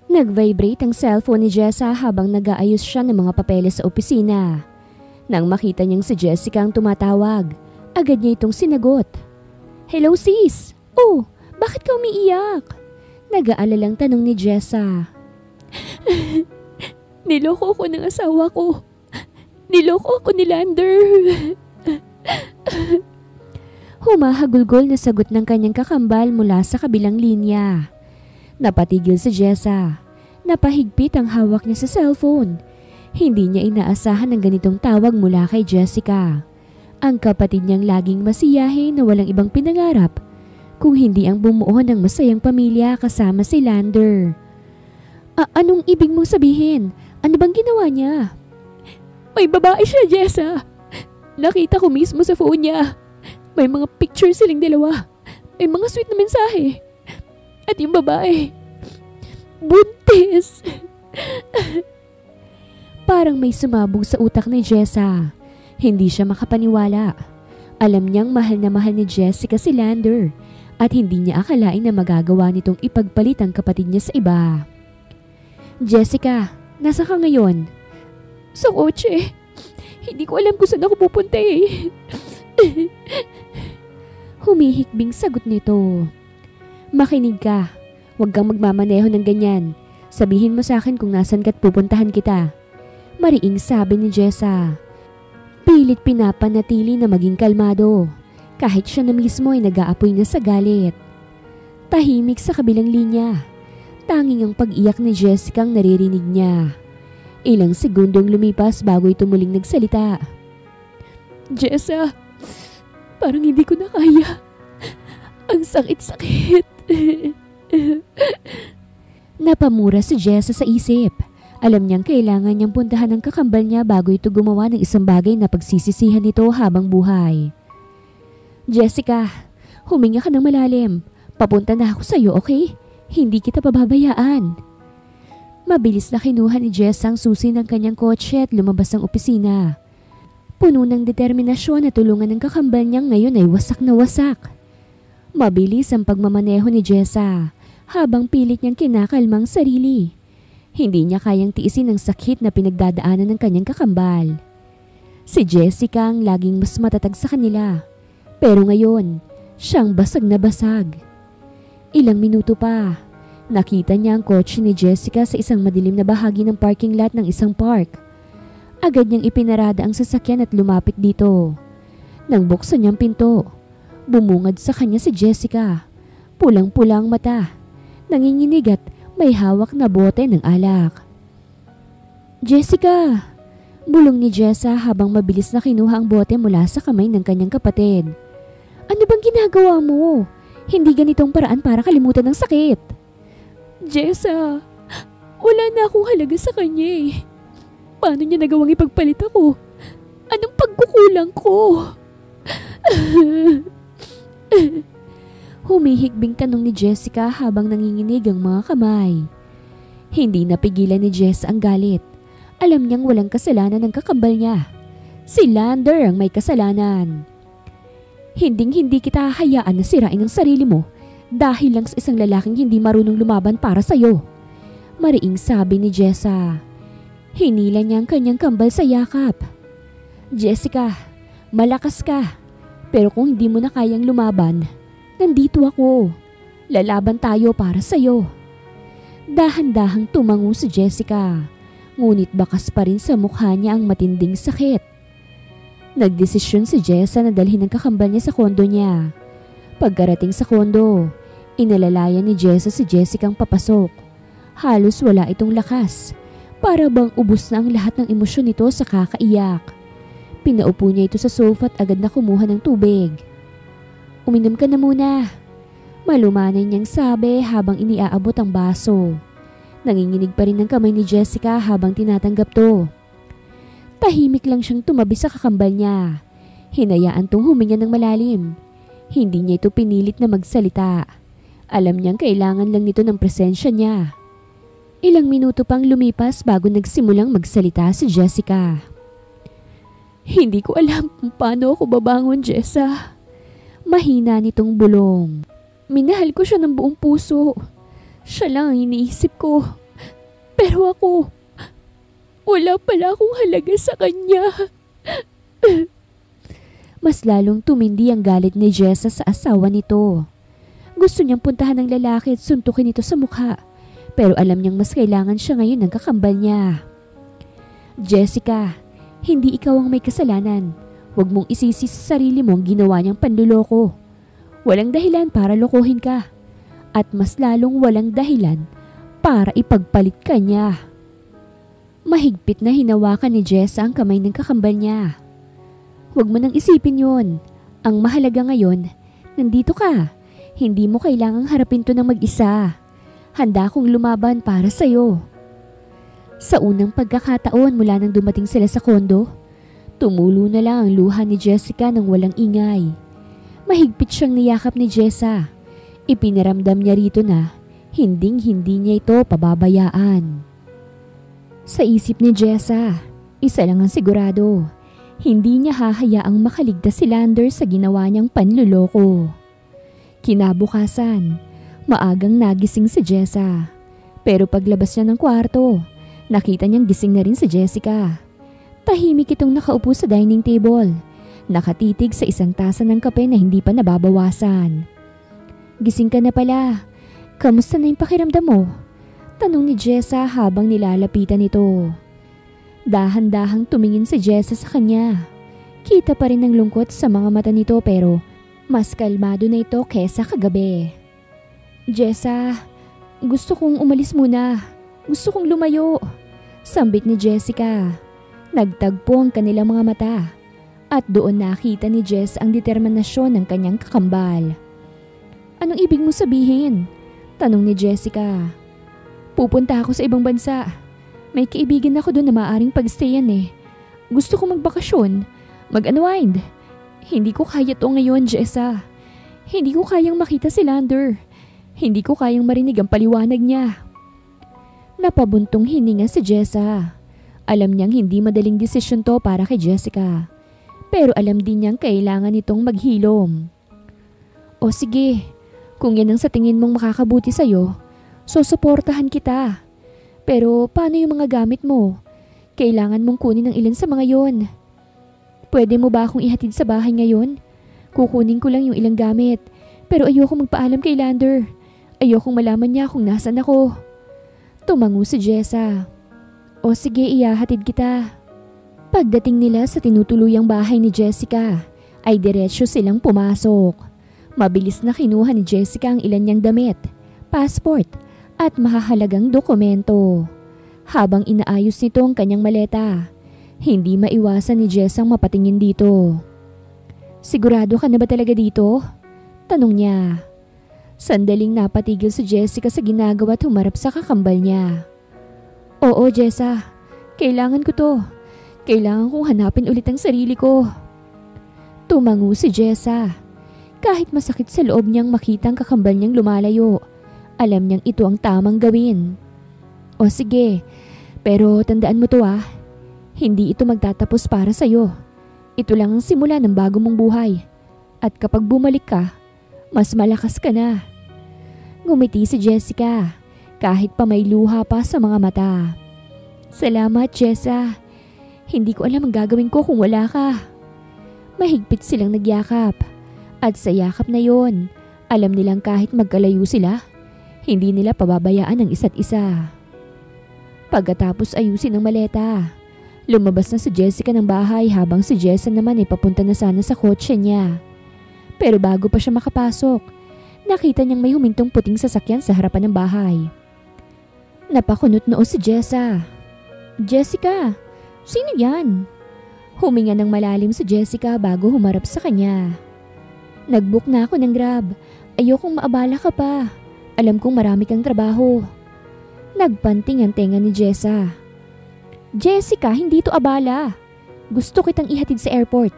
Nag-vibrate ang cellphone ni Jessa habang nag-aayos siya ng mga papeles sa opisina. Nang makita niyang si Jessica ang tumatawag, agad niya itong sinagot. "Hello sis! Oh, bakit ka umiiyak?" Nag-aalalang tanong ni Jessa. "Niloko ko ng asawa ko. Niloko ako ni Lander." Humahagulgol na sagot ng kanyang kakambal mula sa kabilang linya. Napatigil si Jessa. Napahigpit ang hawak niya sa cellphone. Hindi niya inaasahan ang ganitong tawag mula kay Jessica. Ang kapatid niyang laging masiyahin na walang ibang pinangarap kung hindi ang bumuo ng masayang pamilya kasama si Lander. Anong ibig mong sabihin? Ano bang ginawa niya?" "May babae siya, Jessa. Nakita ko mismo sa phone niya. May mga pictures silang dalawa. May mga sweet na mensahe. At yung babae, buntis." Parang may sumabog sa utak ni Jessa. Hindi siya makapaniwala. Alam niyang mahal na mahal ni Jessica si Lander at hindi niya akalain na magagawa nitong ipagpalit ang kapatid niya sa iba. "Jessica, nasa ka ngayon?" "Sa kotse. Hindi ko alam kung saan ako pupunta eh." Humihikbing sagot nito. "Makinig ka. Huwag kang magmamaneho ng ganyan. Sabihin mo sa akin kung nasan ka't pupuntahan kita." Mariing sabi ni Jessa. Pilit pinapanatili na maging kalmado. Kahit siya na mismo ay nag-aapoy na sa galit. Tahimik sa kabilang linya. Tanging ang pag-iyak ni Jessica ang naririnig niya. Ilang segundong lumipas bago ito muling nagsalita. "Jessa, parang hindi ko na kaya. Ang sakit-sakit." Napamura si Jessa sa isip. Alam niyang kailangan niyang puntahan ang kakambal niya bago ito gumawa ng isang bagay na pagsisisihan nito habang buhay. "Jessica, huminga ka ng malalim. Papunta na ako sa iyo, okay? Hindi kita pababayaan." Mabilis na kinuha ni Jessa ang susi ng kanyang kotse at lumabas ang opisina. Puno ng determinasyon na tulungan ng kakambal niyang ngayon ay wasak na wasak. Mabilis ang pagmamaneho ni Jessa habang pilit niyang kinakalmang sarili. Hindi niya kayang tiisin ang sakit na pinagdadaanan ng kanyang kakambal. Si Jessica ang laging mas matatag sa kanila. Pero ngayon, siyang basag na basag. Ilang minuto pa, nakita niya ang kotse ni Jessica sa isang madilim na bahagi ng parking lot ng isang park. Agad niyang ipinarada ang sasakyan at lumapit dito. Nang buksan niyang pinto, bumungad sa kanya si Jessica. Pulang-pula ang mata, nanginginig at may hawak na bote ng alak. "Jessica!" Bulong ni Jessa habang mabilis na kinuha ang bote mula sa kamay ng kanyang kapatid. "Ano bang ginagawa mo? Hindi ganitong paraan para kalimutan ng sakit." "Jessa, wala na akong halaga sa kanya eh. Paano niya nagawang ipagpalit ako? Anong pagkukulang ko?" Humihikbing tanong ni Jessica habang nanginginig ang mga kamay. Hindi napigilan ni Jess ang galit. Alam niyang walang kasalanan ng kakambal niya. Si Lander ang may kasalanan. Hindi kita hahayaan na sirain ang sarili mo dahil lang sa isang lalaking hindi marunong lumaban para sa'yo. Mariing sabi ni Jessa. Hinila niya ang kanyang kambal sa yakap. "Jessica, malakas ka. Pero kung hindi mo na kayang lumaban, nandito ako. Lalaban tayo para sa'yo." Dahan-dahang tumango si Jessica. Ngunit bakas pa rin sa mukha niya ang matinding sakit. Nagdesisyon si Jessa na dalhin ang kakambal niya sa kondo niya. Pagkarating sa kondo, inalalayan ni Jessa si Jessica ang papasok. Halos wala itong lakas. Para bang ubos na ang lahat ng emosyon nito sa kakaiyak. Pinaupo niya ito sa sofa at agad na kumuha ng tubig. "Uminom ka na muna." Malumanay niyang sabi habang iniaabot ang baso. Nanginginig pa rin ang kamay ni Jessica habang tinatanggap to. Tahimik lang siyang tumabi sa kakambal niya. Hinayaan tong huminga ng malalim. Hindi niya ito pinilit na magsalita. Alam niyang kailangan lang nito ng presensya niya. Ilang minuto pang lumipas bago nagsimulang magsalita si Jessica. "Hindi ko alam kung paano ako babangon, Jessa. Mahina nitong bulong. Minahal ko siya ng buong puso. Siya lang ang iniisip ko. Pero ako, wala pala akong halaga sa kanya. Mas lalong tumindi ang galit ni Jessa sa asawa nito. Gusto niyang puntahan ng lalaki at suntukin ito sa mukha. Pero alam niyang mas kailangan siya ngayon ng kakambal niya. Jessica, hindi ikaw ang may kasalanan. Huwag mong isisi sa sarili mo ang ginawa niyang panluloko. Walang dahilan para lokohin ka. At mas lalong walang dahilan para ipagpalit ka niya. Mahigpit na hinawakan ni Jessa ang kamay ng kakambal niya. Huwag mo nang isipin yon. Ang mahalaga ngayon, nandito ka. Hindi mo kailangang harapin to ng mag-isa. Handa akong lumaban para sa'yo. Sa unang pagkakataon mula nang dumating sila sa kondo, tumulo na lang ang luha ni Jessica nang walang ingay. Mahigpit siyang niyakap ni Jessa. Ipiniramdam niya rito na hinding-hindi niya ito pababayaan. Sa isip ni Jessa, isa lang ang sigurado. Hindi niya hahayaang makaligtas si Lander sa ginawa niyang panluloko. Kinabukasan, maagang nagising si Jessa. Pero paglabas niya ng kwarto, nakita niyang gising na rin si Jessica. Tahimik itong nakaupo sa dining table, nakatitig sa isang tasa ng kape na hindi pa nababawasan. Gising ka na pala. Kamusta na yung pakiramdam mo? Tanong ni Jessa habang nilalapitan ito. Dahan-dahang tumingin si Jessa sa kanya. Kita pa rin ang lungkot sa mga mata nito pero mas kalmado na ito kesa kagabi. Jessa, gusto kong umalis muna. Gusto kong lumayo. Sambit ni Jessica. Nagtagpo ang kanilang mga mata. At doon nakita ni Jess ang determinasyon ng kanyang kakambal. Anong ibig mo sabihin? Tanong ni Jessica. Pupunta ako sa ibang bansa. May kaibigan ako doon na maaaring pagstayan eh. Gusto ko magbakasyon. Mag-unwind. Hindi ko kaya to ngayon, Jessa. Hindi ko kayang makita si Lander. Hindi ko kayang marinig ang paliwanag niya. Napabuntong hininga si Jessa. Alam niyang hindi madaling desisyon to para kay Jessica. Pero alam din niyang kailangan itong maghilom. O sige, kung yan ang sa tingin mong makakabuti sa'yo, susuportahan kita. Pero paano yung mga gamit mo? Kailangan mong kunin ang ilan sa mga yon. Pwede mo ba akong ihatid sa bahay ngayon? Kukunin ko lang yung ilang gamit. Pero ayoko magpaalam kay Lander. Ayokong malaman niya kung nasan ako. Tumango si Jessa. O sige, ihahatid kita. Pagdating nila sa tinutuluyang bahay ni Jessica, ay diretsyo silang pumasok. Mabilis na kinuha ni Jessica ang ilan niyang damit, passport at mahahalagang dokumento. Habang inaayos nito ang kanyang maleta, hindi maiwasan ni Jess ang mapatingin dito. Sigurado ka na ba talaga dito? Tanong niya. Sandaling napatigil si Jessica sa ginagawa at humarap sa kakambal niya. Oo, Jessa. Kailangan ko to. Kailangan kong hanapin ulit ang sarili ko. Tumango si Jessa. Kahit masakit sa loob niyang makita ang kakambal niyang lumalayo, alam niyang ito ang tamang gawin. O sige, pero tandaan mo to ah. Hindi ito magtatapos para sa'yo. Ito lang ang simula ng bago mong buhay. At kapag bumalik ka, mas malakas ka na. Ngumiti si Jessica, kahit pa may luha pa sa mga mata. Salamat, Jessa. Hindi ko alam ang gagawin ko kung wala ka. Mahigpit silang nagyakap. At sa yakap na yon, alam nilang kahit magkalayo sila, hindi nila pababayaan ang isa't isa. Pagkatapos ayusin ang maleta, lumabas na si Jessica ng bahay habang si Jessa naman ay papunta na sana sa kotse niya. Pero bago pa siya makapasok, nakita niyang may humintong puting sasakyan sa harapan ng bahay. Napakunot noo si Jessa. Jessica, sino yan? Huminga ng malalim si Jessica bago humarap sa kanya. Nag-book na ako ng Grab. Ayokong maabala ka pa. Alam kong marami kang trabaho. Nagpanting ang tenga ni Jessa. Jessica, hindi to abala. Gusto kitang ihatid sa airport.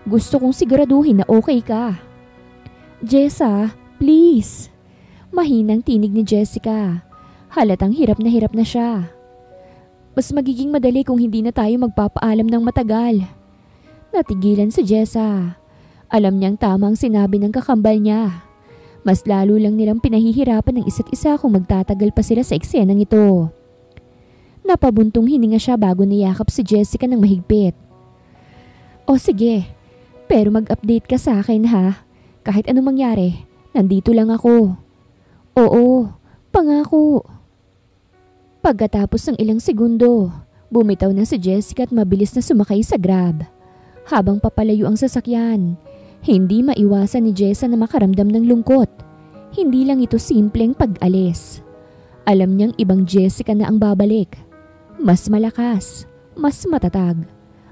Gusto kong siguraduhin na okay ka. Jessa, please. Mahinang tinig ni Jessica. Halatang hirap na siya. Mas magiging madali kung hindi na tayo magpapaalam ng matagal. Natigilan si Jessa. Alam niyang tama ang sinabi ng kakambal niya. Mas lalo lang nilang pinahihirapan ng isa't isa kung magtatagal pa sila sa eksenang ito. Napabuntong hininga siya bago niyakap si Jessica ng mahigpit. O sige, pero mag-update ka sa akin ha. Kahit anong mangyari, nandito lang ako. Oo, pangako. Pagkatapos ng ilang segundo, bumitaw na si Jessica at mabilis na sumakay sa Grab. Habang papalayo ang sasakyan, hindi maiwasan ni Jessa na makaramdam ng lungkot. Hindi lang ito simpleng pag-alis. Alam niyang ibang Jessica na ang babalik. Mas malakas, mas matatag.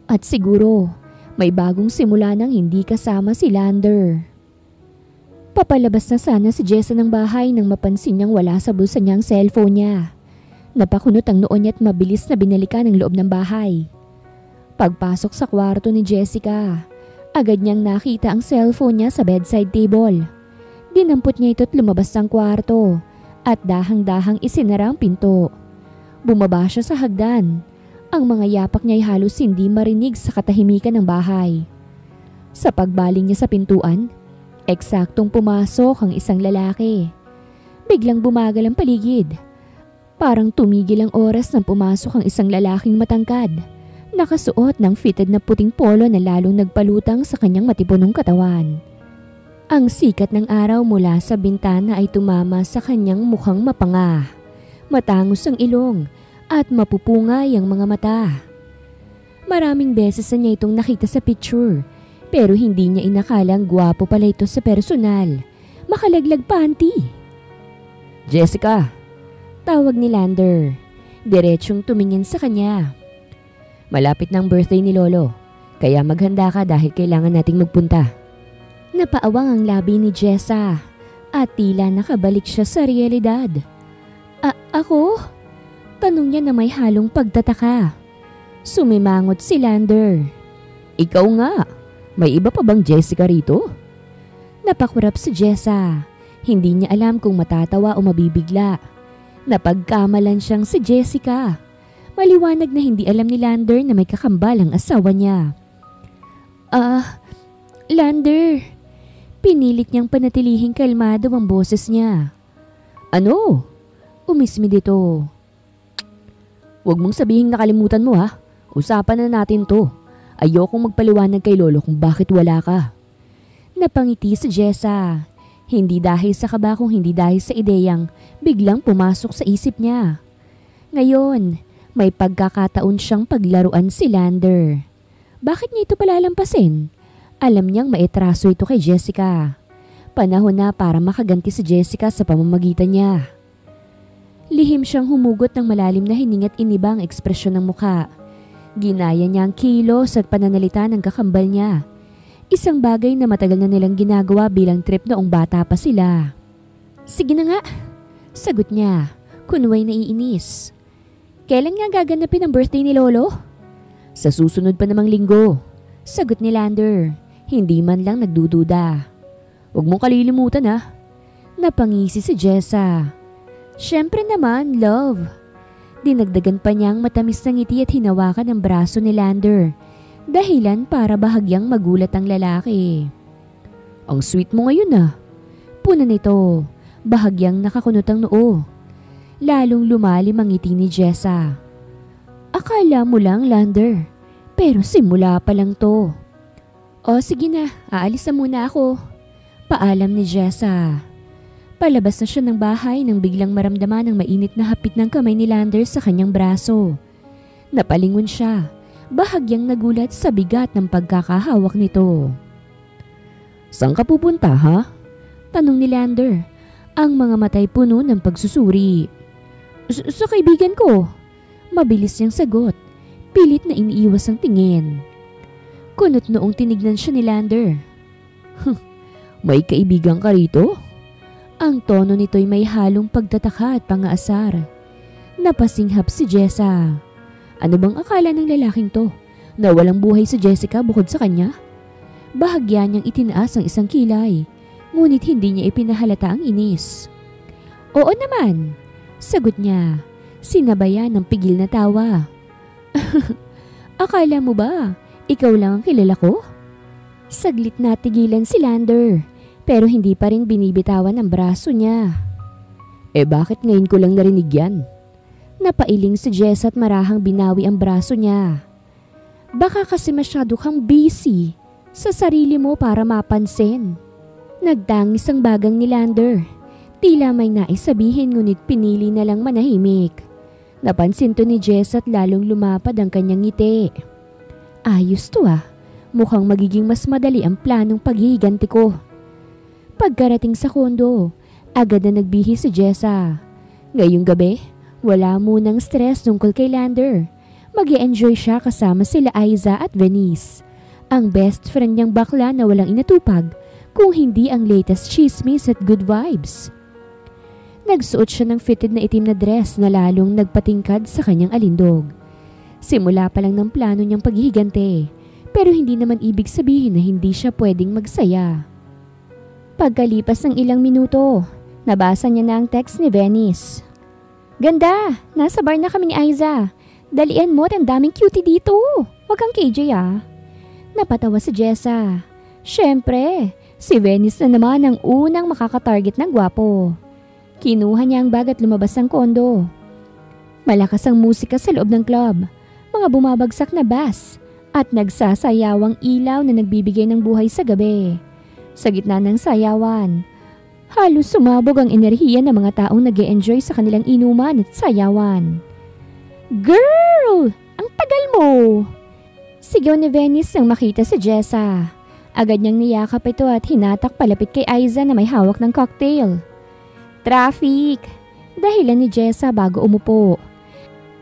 At siguro, may bagong simula nang hindi kasama si Lander. Papalabas na sana si Jessa ng bahay nang mapansin niyang wala sa bulsa niya ang cellphone niya. Napakunot ang noo niya at mabilis na binalikan ang loob ng bahay. Pagpasok sa kwarto ni Jessica, agad niyang nakita ang cellphone niya sa bedside table. Dinampot niya ito at lumabas ng kwarto at dahang-dahang isinara ang pinto. Bumaba siya sa hagdan. Ang mga yapak niya ay halos hindi marinig sa katahimikan ng bahay. Sa pagbaling niya sa pintuan, eksaktong pumasok ang isang lalaki. Biglang bumagal ang paligid. Parang tumigil ang oras nang pumasok ang isang lalaking matangkad. Nakasuot ng fitted na puting polo na lalong nagpalutang sa kanyang matipunong katawan. Ang sikat ng araw mula sa bintana ay tumama sa kanyang mukhang mapanga. Matangos ang ilong at mapupungay ang mga mata. Maraming beses na niya itong nakita sa picture pero hindi niya inakalang gwapo pala ito sa personal. Makalaglag panty. Jessica, tawag ni Lander. Diretsong tumingin sa kanya. Malapit ng birthday ni Lolo, kaya maghanda ka dahil kailangan nating magpunta. Napaawang ang labi ni Jessa at tila nakabalik siya sa realidad. Ako? Tanong niya na may halong pagtataka. Sumimangot si Lander. Ikaw nga, may iba pa bang Jessica rito? Napakurap si Jessa. Hindi niya alam kung matatawa o mabibigla. Napagkamalan siyang si Jessica. Maliwanag na hindi alam ni Lander na may kakambal ang asawa niya. Lander. Pinilit niyang panatilihing kalmado ang boses niya. Ano? Umismi dito. Huwag mong sabihing nakalimutan mo ha. Usapan na natin to. Ayokong magpaliwanag kay Lolo kung bakit wala ka. Napangiti si Jessa. Hindi dahil sa kaba kung hindi dahil sa ideyang biglang pumasok sa isip niya. Ngayon, may pagkakataon siyang paglaruan si Lander. Bakit niya ito palalampasin? Alam niyang maitraso ito kay Jessica. Panahon na para makaganti si Jessica sa pamamagitan niya. Lihim siyang humugot ng malalim na hininga at iniba ang ekspresyon ng mukha. Ginaya niya ang kilos at pananalita ng kakambal niya. Isang bagay na matagal na nilang ginagawa bilang trip noong bata pa sila. Sige na nga, sagot niya, kunway naiinis. Kailan nga gaganapin ang birthday ni Lolo? Sa susunod pa namang linggo, sagot ni Lander. Hindi man lang nagdududa. Huwag mong kalilimutan ha. Napangisi si Jessa. Siyempre naman, love. Dinagdagan pa niyang matamis na ngiti at hinawakan ang braso ni Lander. Dahilan para bahagyang magulat ang lalaki. Ang sweet mo ngayon ah. Puna nito, bahagyang nakakunot ang noo. Lalong lumalim ang ngiti ni Jessa. Akala mo lang, Lander. Pero simula pa lang to. O sige na, aalis na muna ako. Paalam ni Jessa. Palabas na siya ng bahay nang biglang maramdaman ang mainit na hapit ng kamay ni Lander sa kanyang braso. Napalingon siya, bahagyang nagulat sa bigat ng pagkakahawak nito. Saan ka pupunta ha? Tanong ni Lander, ang mga matay puno ng pagsusuri. Sa kaibigan ko. Mabilis niyang sagot, pilit na iniiwas ang tingin. Kunot noong tinignan siya ni Lander. May kaibigan ka rito? Ang tono nito'y may halong pagtataka at pangaasar. Napasinghap si Jessa. Ano bang akala ng lalaking to? Na walang buhay si Jessica bukod sa kanya? Bahagya niyang itinaas ang isang kilay, ngunit hindi niya ipinahalata ang inis. Oo naman, sagot niya, sinabayan ng pigil na tawa. Akala mo ba, ikaw lang ang kilala ko? Saglit na tigilan si Lander, pero hindi pa rin binibitawan ang braso niya. Bakit ngayon ko lang narinig yan? Napailing si Jess at marahang binawi ang braso niya. Baka kasi masyado kang busy sa sarili mo para mapansin. Nagdangis ang bagang ni Lander. Tila may nais sabihin ngunit pinili na lang manahimik. Napansin to ni Jess at lalong lumapad ang kanyang ngiti. Ayos to ah. Mukhang magiging mas madali ang planong paghihiganti ko. Pagkarating sa kondo, agad na nagbihis si Jessa. Ngayong gabi, wala munang stress tungkol kay Lander. Mag-e-enjoy siya kasama sila Aiza at Venice. Ang best friend niyang bakla na walang inatupag kung hindi ang latest chismis at good vibes. Nagsuot siya ng fitted na itim na dress na lalong nagpatingkad sa kanyang alindog. Simula pa lang ng plano niyang paghihigante, pero hindi naman ibig sabihin na hindi siya pwedeng magsaya. Pagkalipas ng ilang minuto, nabasa niya na ang text ni Venice. Ganda! Nasa bar na kami ni Aiza. Dalian mo at ang daming cutie dito. Huwag kang KJ ah. Napatawa si Jessa. Siyempre, si Venice na naman ang unang makakatarget ng gwapo. Kinuha niya ang bag at lumabas ng kondo. Malakas ang musika sa loob ng club. Mga bumabagsak na bass at nagsasayawang ilaw na nagbibigay ng buhay sa gabi. Sa gitna ng sayawan, halos sumabog ang enerhiya ng mga taong nag-e-enjoy sa kanilang inuman at sayawan. Girl! Ang tagal mo! Sigaw ni Venice nang makita si Jessa. Agad niyang niyakap ito at hinatak palapit kay Aiza na may hawak ng cocktail. Traffic! Dahilan ni Jessa bago umupo.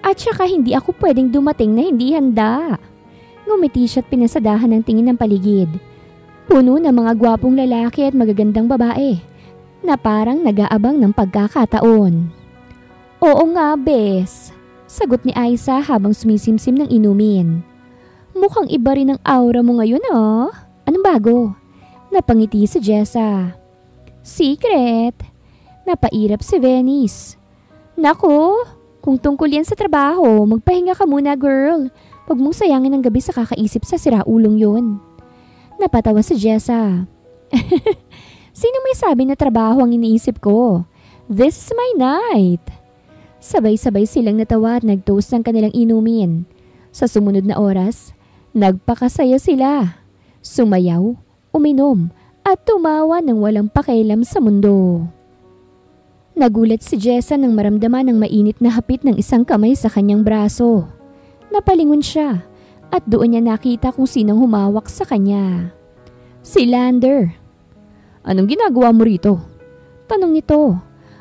At saka hindi ako pwedeng dumating na hindi handa. Ngumiti siya at pinasadahan ng tingin ng paligid. Puno ng mga gwapong lalaki at magagandang babae na parang nag-aabang ng pagkakataon. Oo nga, bes. Sagot ni Aiza habang sumisimsim ng inumin. Mukhang iba rin ang aura mo ngayon oh. Anong bago? Napangiti si Jessa. Secret. Napairap si Venice. Naku, kung tungkol yan sa trabaho, magpahinga ka muna girl. Huwag mong sayangin ang gabi sa kakaisip sa siraulong yun. Napatawa si Jessa. Sino may sabi na trabaho ang iniisip ko? This is my night. Sabay-sabay silang natawa at nag-toast ng kanilang inumin. Sa sumunod na oras, nagpakasaya sila. Sumayaw, uminom, at tumawa ng walang pakialam sa mundo. Nagulat si Jessa nang maramdaman ang mainit na hapit ng isang kamay sa kanyang braso. Napalingon siya at doon niya nakita kung sinong humawak sa kanya. Si Lander. Anong ginagawa mo rito? Tanong nito.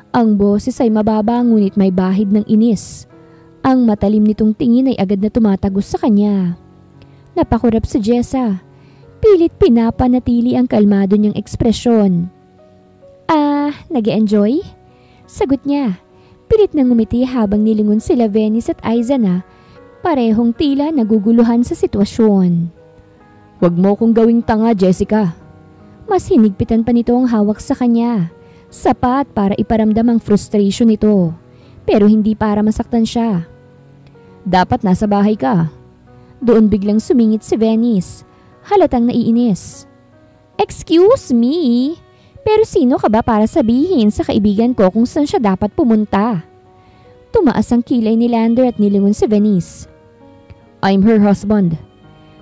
Ang boses ay mababa ngunit may bahid ng inis. Ang matalim nitong tingin ay agad na tumatagos sa kanya. Napakurap si Jessa. Pilit pinapanatili ang kalmado niyang ekspresyon. Nag-e-enjoy? Sagot niya. Pilit na ngumiti habang nilingon sila Venice at Aiza na parehong tila naguguluhan sa sitwasyon. Huwag mo kong gawing tanga, Jessica. Mas hinigpitan pa nito ang hawak sa kanya. Sapat para iparamdam ang frustration nito. Pero hindi para masaktan siya. Dapat nasa bahay ka. Doon biglang sumingit si Venice. Halatang naiinis. Excuse me? Pero sino ka ba para sabihin sa kaibigan ko kung saan siya dapat pumunta? Tumaas ang kilay ni Lander at nilingon si Venice. I'm her husband.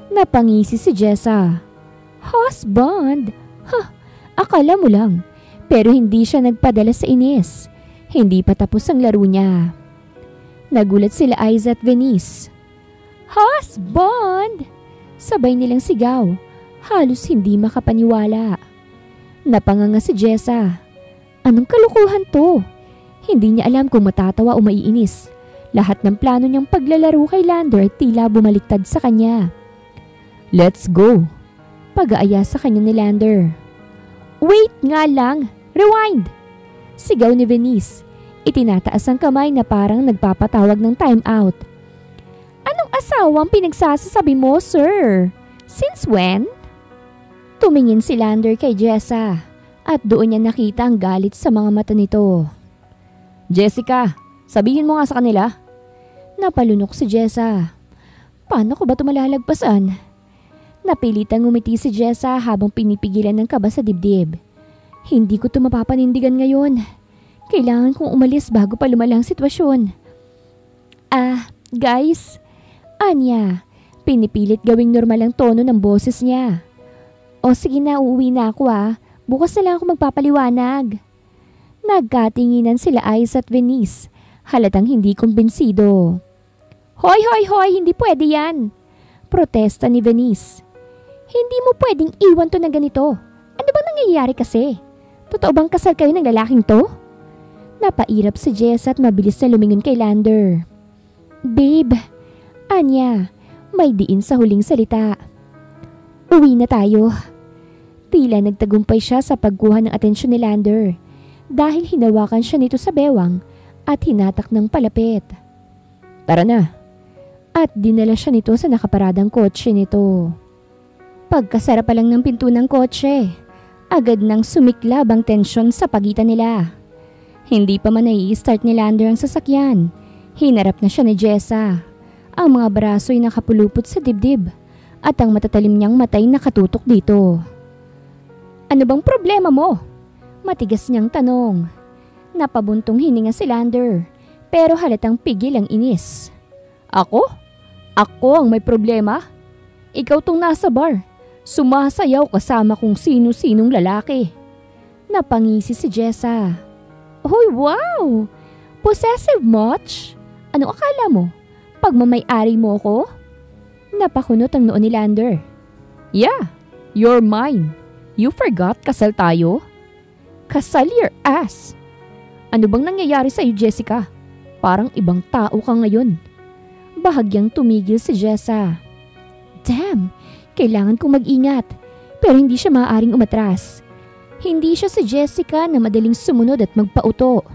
Napangisi si Jessa. Husband? Akala mo lang. Pero hindi siya nagpadala sa inis. Hindi pa tapos ang laro niya. Nagulat sila Aiza at Venice. Husband! Sabay nilang sigaw. Halos hindi makapaniwala. Napanganga si Jessa. Anong kalukuhan to? Hindi niya alam kung matatawa o maiinis. Lahat ng plano niyang paglalaro kay Lander tila bumaliktad sa kanya. Let's go. Pag-aaya sa kanya ni Lander. Wait nga lang. Rewind! Sigaw ni Venice. Itinataas ang kamay na parang nagpapatawag ng time out. Anong asawang pinagsasasabi mo, sir? Since when? Tumingin si Lander kay Jessa at doon niya nakita ang galit sa mga mata nito. Jessica, sabihin mo nga sa kanila. Napalunok si Jessa. Paano ko ba ito malalagpasan? Napilitang ngumiti si Jessa habang pinipigilan ng kaba sa dibdib. Hindi ko ito mapapanindigan ngayon. Kailangan kong umalis bago pa lumala ang sitwasyon. Guys, Anya, pinipilit gawing normal ang tono ng boses niya. O sige na, uuwi na ako Bukas na lang ako magpapaliwanag. Nagkatinginan sila Ice at Venice. Halatang hindi kumbinsido. Hoy, hindi pwede yan. Protesta ni Venice. Hindi mo pwedeng iwan to na ganito. Ano bang nangyayari kasi? Totoo bang kasal kayo ng lalaking to? Napairap si Jess at mabilis na lumingon kay Lander. Babe, Anya, may diin sa huling salita. Uwi na tayo. Tila nagtagumpay siya sa pagkuha ng atensyon ni Lander dahil hinawakan siya nito sa bewang at hinatak ng palapit. Tara na. At dinala siya nito sa nakaparadang kotse nito. Pagkasara pa lang ng pinto ng kotse, agad nang sumiklab ang tensyon sa pagitan nila. Hindi pa man nai-start ni Lander ang sasakyan, hinarap na siya ni Jessa. Ang mga braso'y nakapulupot sa dibdib at ang matatalim niyang matay nakatutok dito. Ano bang problema mo? Matigas niyang tanong. Napabuntong hininga si Lander pero halatang pigil ang inis. Ako? Ako ang may problema? Ikaw tong nasa bar. Sumasayaw kasama kung sino-sinong lalaki. Napangisi si Jessa. Hoy, wow! Possessive much? Ano akala mo? Pagmamay-ari mo ko? Napakunot ang noo ni Lander. Yeah, you're mine. You forgot kasal tayo? Kasal your ass. Ano bang nangyayari sa'yo, Jessica? Parang ibang tao ka ngayon. Bahagyang tumigil si Jessa. Damn, kailangan kong mag-ingat. Pero hindi siya maaaring umatras. Hindi siya si Jessica na madaling sumunod at magpauto.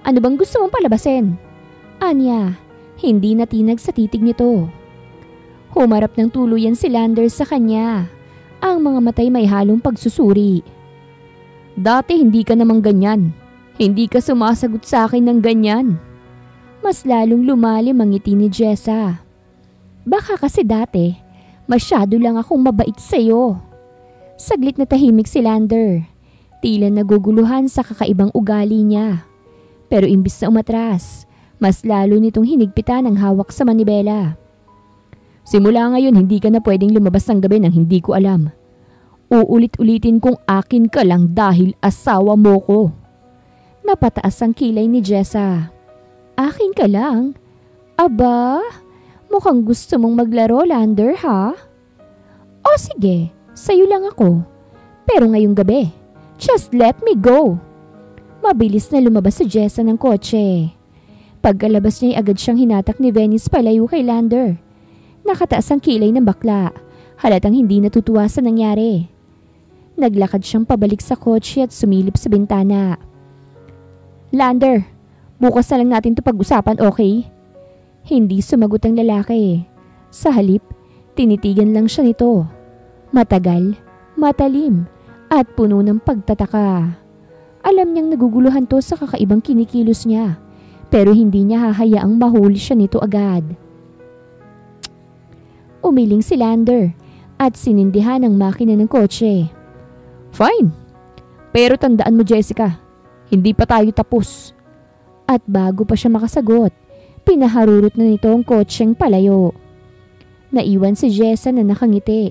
Ano bang gusto mong palabasin? Anya, hindi natinag sa titig nito. Humarap ng tuluyan si Lander sa kanya. Ang mga matay may halong pagsusuri. Dati hindi ka namang ganyan. Hindi ka sumasagot sa akin ng ganyan. Mas lalong lumalim ang ngiti ni Jessa. Baka kasi dati, masyado lang akong mabait sa'yo. Saglit na tahimik si Lander. Tila naguguluhan sa kakaibang ugali niya. Pero imbis na umatras, mas lalo nitong hinigpitan ang hawak sa manibela. Simula ngayon hindi ka na pwedeng lumabas ng gabi nang hindi ko alam. Uulit-ulitin kong akin ka lang dahil asawa mo ko. Napataas ang kilay ni Jessa. Akin ka lang? Aba, mukhang gusto mong maglaro, Lander, ha? O sige, sa'yo lang ako. Pero ngayong gabi, just let me go. Mabilis na lumabas si Jessa ng kotse. Pagkalabas niya agad siyang hinatak ni Venice palayo kay Lander. Nakataas ang kilay ng bakla, halatang hindi natutuwa sa nangyari. Naglakad siyang pabalik sa kotse at sumilip sa bintana. Lander, bukas na lang natin ito pag-usapan, okay? Hindi sumagot ang lalaki. Sa halip, tinitigan lang siya nito. Matagal, matalim, at puno ng pagtataka. Alam niyang naguguluhan to sa kakaibang kinikilos niya, pero hindi niya hahayaang mahuli siya nito agad. Umiling si Lander at sinindihan ang makina ng kotse. Fine, pero tandaan mo, Jessica, hindi pa tayo tapos. At bago pa siya makasagot, pinaharurot na nito ang kotseng palayo. Naiwan si Jessa na nakangiti.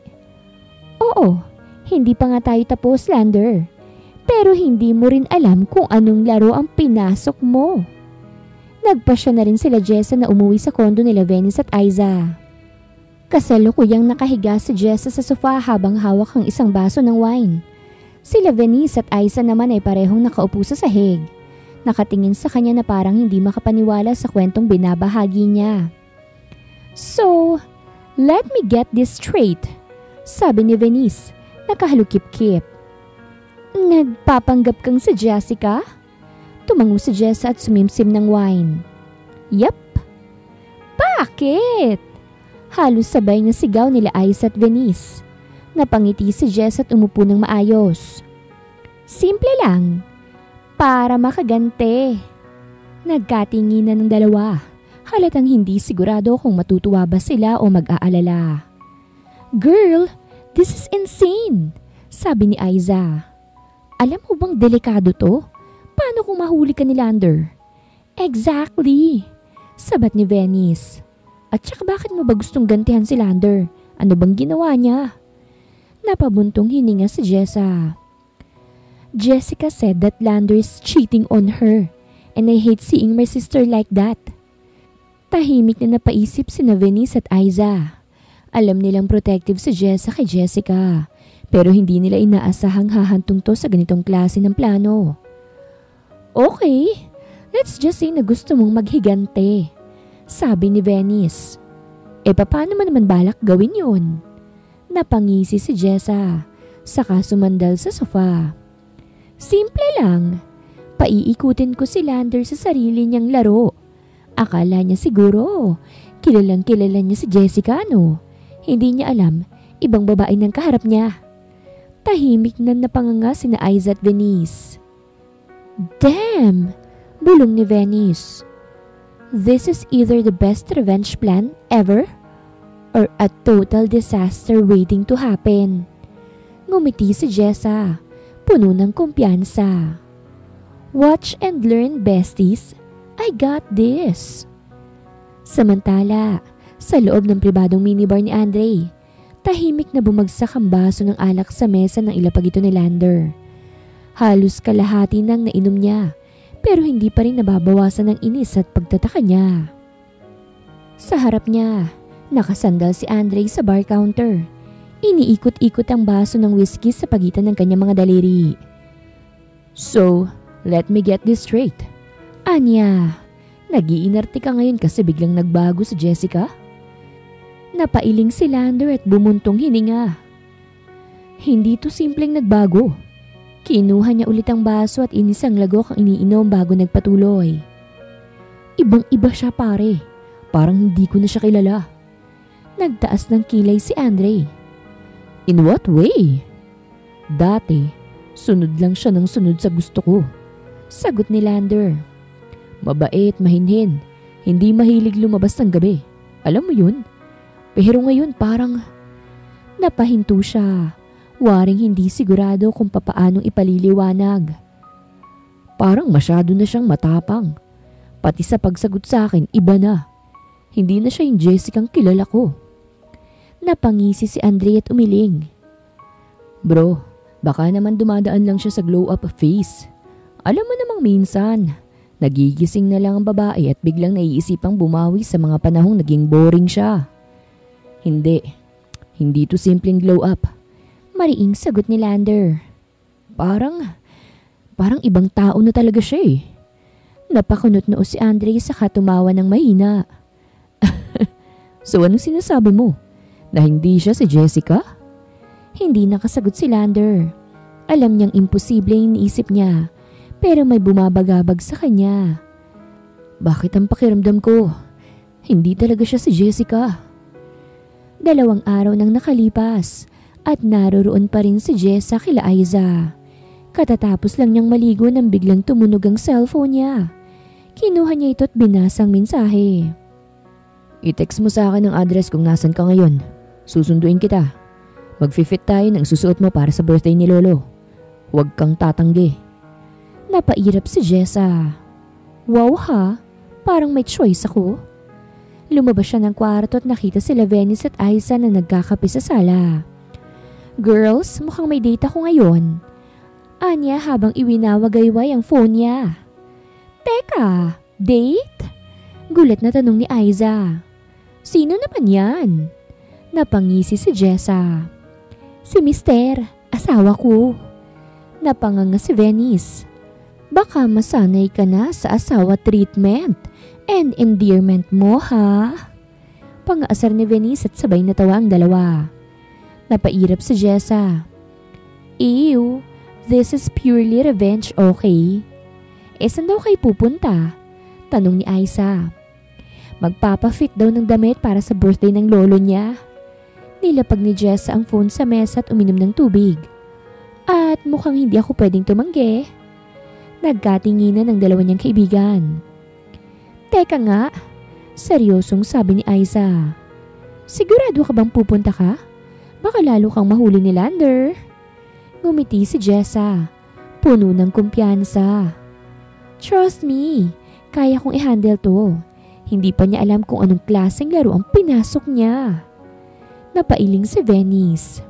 Oo, hindi pa nga tayo tapos, Lander. Pero hindi mo rin alam kung anong laro ang pinasok mo. Nagpasya na rin sila Jessa na umuwi sa kondo nila Venice at Aiza. Kasalukuyang nakahiga si Jessa sa sofa habang hawak ang isang baso ng wine. Sila Venice at Aiza naman ay parehong nakaupo sa sahig. Nakatingin sa kanya na parang hindi makapaniwala sa kwentong binabahagi niya. So, let me get this straight, sabi ni Venice, nakahalukip-kip. Nagpapanggap kang si Jessica? Tumango si Jessa at sumimsim ng wine. Yup. Bakit? Halos sabay na sigaw nila Aiza at Venice. Napangiti si Jessa at umupo ng maayos. Simple lang. Para makagante. Nagkatinginan ng dalawa. Halatang hindi sigurado kung matutuwa ba sila o mag-aalala. Girl, this is insane, sabi ni Aiza. Alam mo bang delikado to? Paano kung mahuli ka ni Lander? Exactly, sabat ni Venice. At saka bakit mo ba gustong gantihan si Lander? Ano bang ginawa niya? Napabuntong hininga si Jessa. Jessica said that Lander is cheating on her and I hate seeing my sister like that. Tahimik na napaisip sina Venice at Aiza. Alam nilang protective si Jessa kay Jessica pero hindi nila inaasahang hahantong to sa ganitong klase ng plano. Okay, let's just say na gusto mong maghigante, sabi ni Venice. Paano mo naman balak gawin yun? Napangisi si Jessa, saka sumandal sa sofa. Simple lang, paiikutin ko si Lander sa sarili niyang laro. Akala niya siguro, kilalang kilala niya si Jessica no? Hindi niya alam, ibang babae ng kaharap niya. Tahimik na napanganga sina Aiza at Venice. Damn! Bulong ni Venice. This is either the best revenge plan ever or a total disaster waiting to happen. Ngumiti si Jessa, puno ng kumpiyansa. Watch and learn, besties. I got this. Samantala, sa loob ng pribadong minibar ni Andre, tahimik na bumagsak ang baso ng alak sa mesa ng ilapag ito ni Lander. Halos kalahati nang nainom niya, pero hindi pa rin nababawasan ng inis at pagtataka niya. Sa harap niya, nakasandal si Andre sa bar counter. Iniikot-ikot ang baso ng whiskey sa pagitan ng kanyang mga daliri. So, let me get this straight. Anya, nag-iinarte ka ngayon kasi biglang nagbago si Jessica? Napailing si Lander at bumuntong hininga. Hindi to simpleng nagbago. Kinuha niya ulit ang baso at inisang lagok ang iniinom bago nagpatuloy. Ibang-iba siya pare. Parang hindi ko na siya kilala. Nagtaas ng kilay si Andre. In what way? Dati, sunod lang siya ng sunod sa gusto ko. Sagot ni Lander. Mabait, mahinhin. Hindi mahilig lumabas ng gabi. Alam mo yun? Pero ngayon parang napahinto siya. Waring hindi sigurado kung papaanong ipaliliwanag. Parang masyado na siyang matapang. Pati sa pagsagot sa akin, iba na. Hindi na siya yung Jessicang kilala ko. Napangisi si Andre at umiling. Bro, baka naman dumadaan lang siya sa glow-up phase. Alam mo namang minsan, nagigising na lang ang babae at biglang naiisipang bumawi sa mga panahong naging boring siya. Hindi to simpleng glow-up. Mariing sagot ni Lander. Parang ibang tao na talaga siya eh. Napakunot noo si Andre sa katumawa ng mahina. So anong sinasabi mo? Na hindi siya si Jessica? Hindi nakasagot si Lander. Alam niyang imposible yung iniisip niya, pero may bumabagabag sa kanya. Bakit ang pakiramdam ko? Hindi talaga siya si Jessica. 2 araw nang nakalipas at naroroon pa rin si Jessa kila Aiza. Katatapos lang niyang maligo nang biglang tumunog ang cellphone niya. Kinuha niya ito at binasang mensahe. I-text mo sa akin ang address kung nasan ka ngayon. Susunduin kita. Mag-fit tayo ng susuot mo para sa birthday ni Lolo. Huwag kang tatanggi. Napairap si Jessa. Wow ha, parang may choice ako. Lumabas siya ng kwarto at nakita sila Venice at Aiza na nagkakape sa sala. Girls, mukhang may date ako ngayon. Anya habang iwinawagayway ang phone niya. Teka, date? Gulat na tanong ni Aiza. Sino naman yan? Napangisi si Jessa. Si Mister, asawa ko. Napanganga si Venice. Baka masanay ka na sa asawa treatment and endearment mo ha? Pangaasar ni Venice at sabay natawa ang dalawa. Napairap si Jessa. Ew, this is purely revenge, okay? Saan daw kayo pupunta? Tanong ni Aiza. Magpapafit daw ng damit para sa birthday ng lolo niya. Nilapag ni Jessa ang phone sa mesa at uminom ng tubig. At mukhang hindi ako pwedeng tumanggi. Nagkatinginan ng dalawa niyang kaibigan. Teka nga, seryosong sabi ni Aiza. Sigurado ka bang pupunta ka? Baka lalo kang mahuli ni Lander. Ngumiti si Jessa, puno ng kumpiyansa. Trust me, kaya kong i-handle to. Hindi pa niya alam kung anong klaseng laro ang pinasok niya. Napailing si Venice.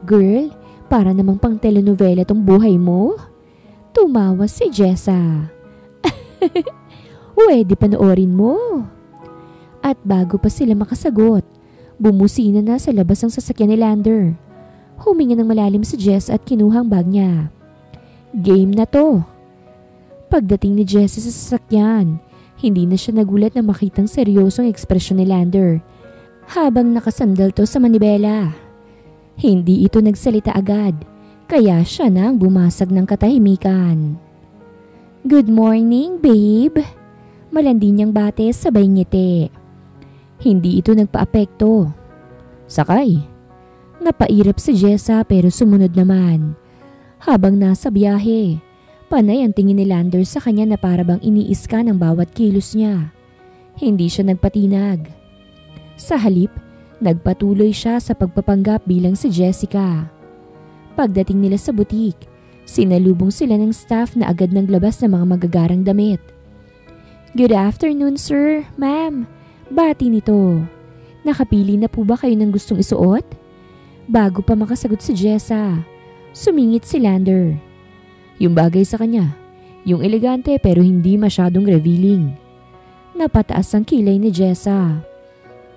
Girl, para namang pang telenovela tong buhay mo. Tumawa si Jessa. Pwede panoorin mo. At bago pa sila makasagot, bumusina na sa labas ang sasakyan ni Lander. Huminga ng malalim si Jess at kinuhang bag niya. Game na to. Pagdating ni Jess sa sasakyan, hindi na siya nagulat na makitang seryosong ekspresyon ni Lander habang nakasandal to sa manibela. Hindi ito nagsalita agad, kaya siya nang bumasag ng katahimikan. Good morning, babe. Malandi niyang bate sabay ngiti. Hindi ito nagpaapekto. Sakay. Napairap si Jessa pero sumunod naman. Habang nasa biyahe, panay ang tingin ni Lander sa kanya na parabang iniiska ng bawat kilos niya. Hindi siya nagpatinag. Sa halip, nagpatuloy siya sa pagpapanggap bilang si Jessica. Pagdating nila sa butik, sinalubong sila ng staff na agad naglabas ng mga magagarang damit. Good afternoon, sir, ma'am. Bati nito. Nakapili na po ba kayo ng gustong isuot? Bago pa makasagot si Jessa, sumingit si Lander. Yung bagay sa kanya, yung elegante pero hindi masyadong revealing. Napataas ang kilay ni Jessa.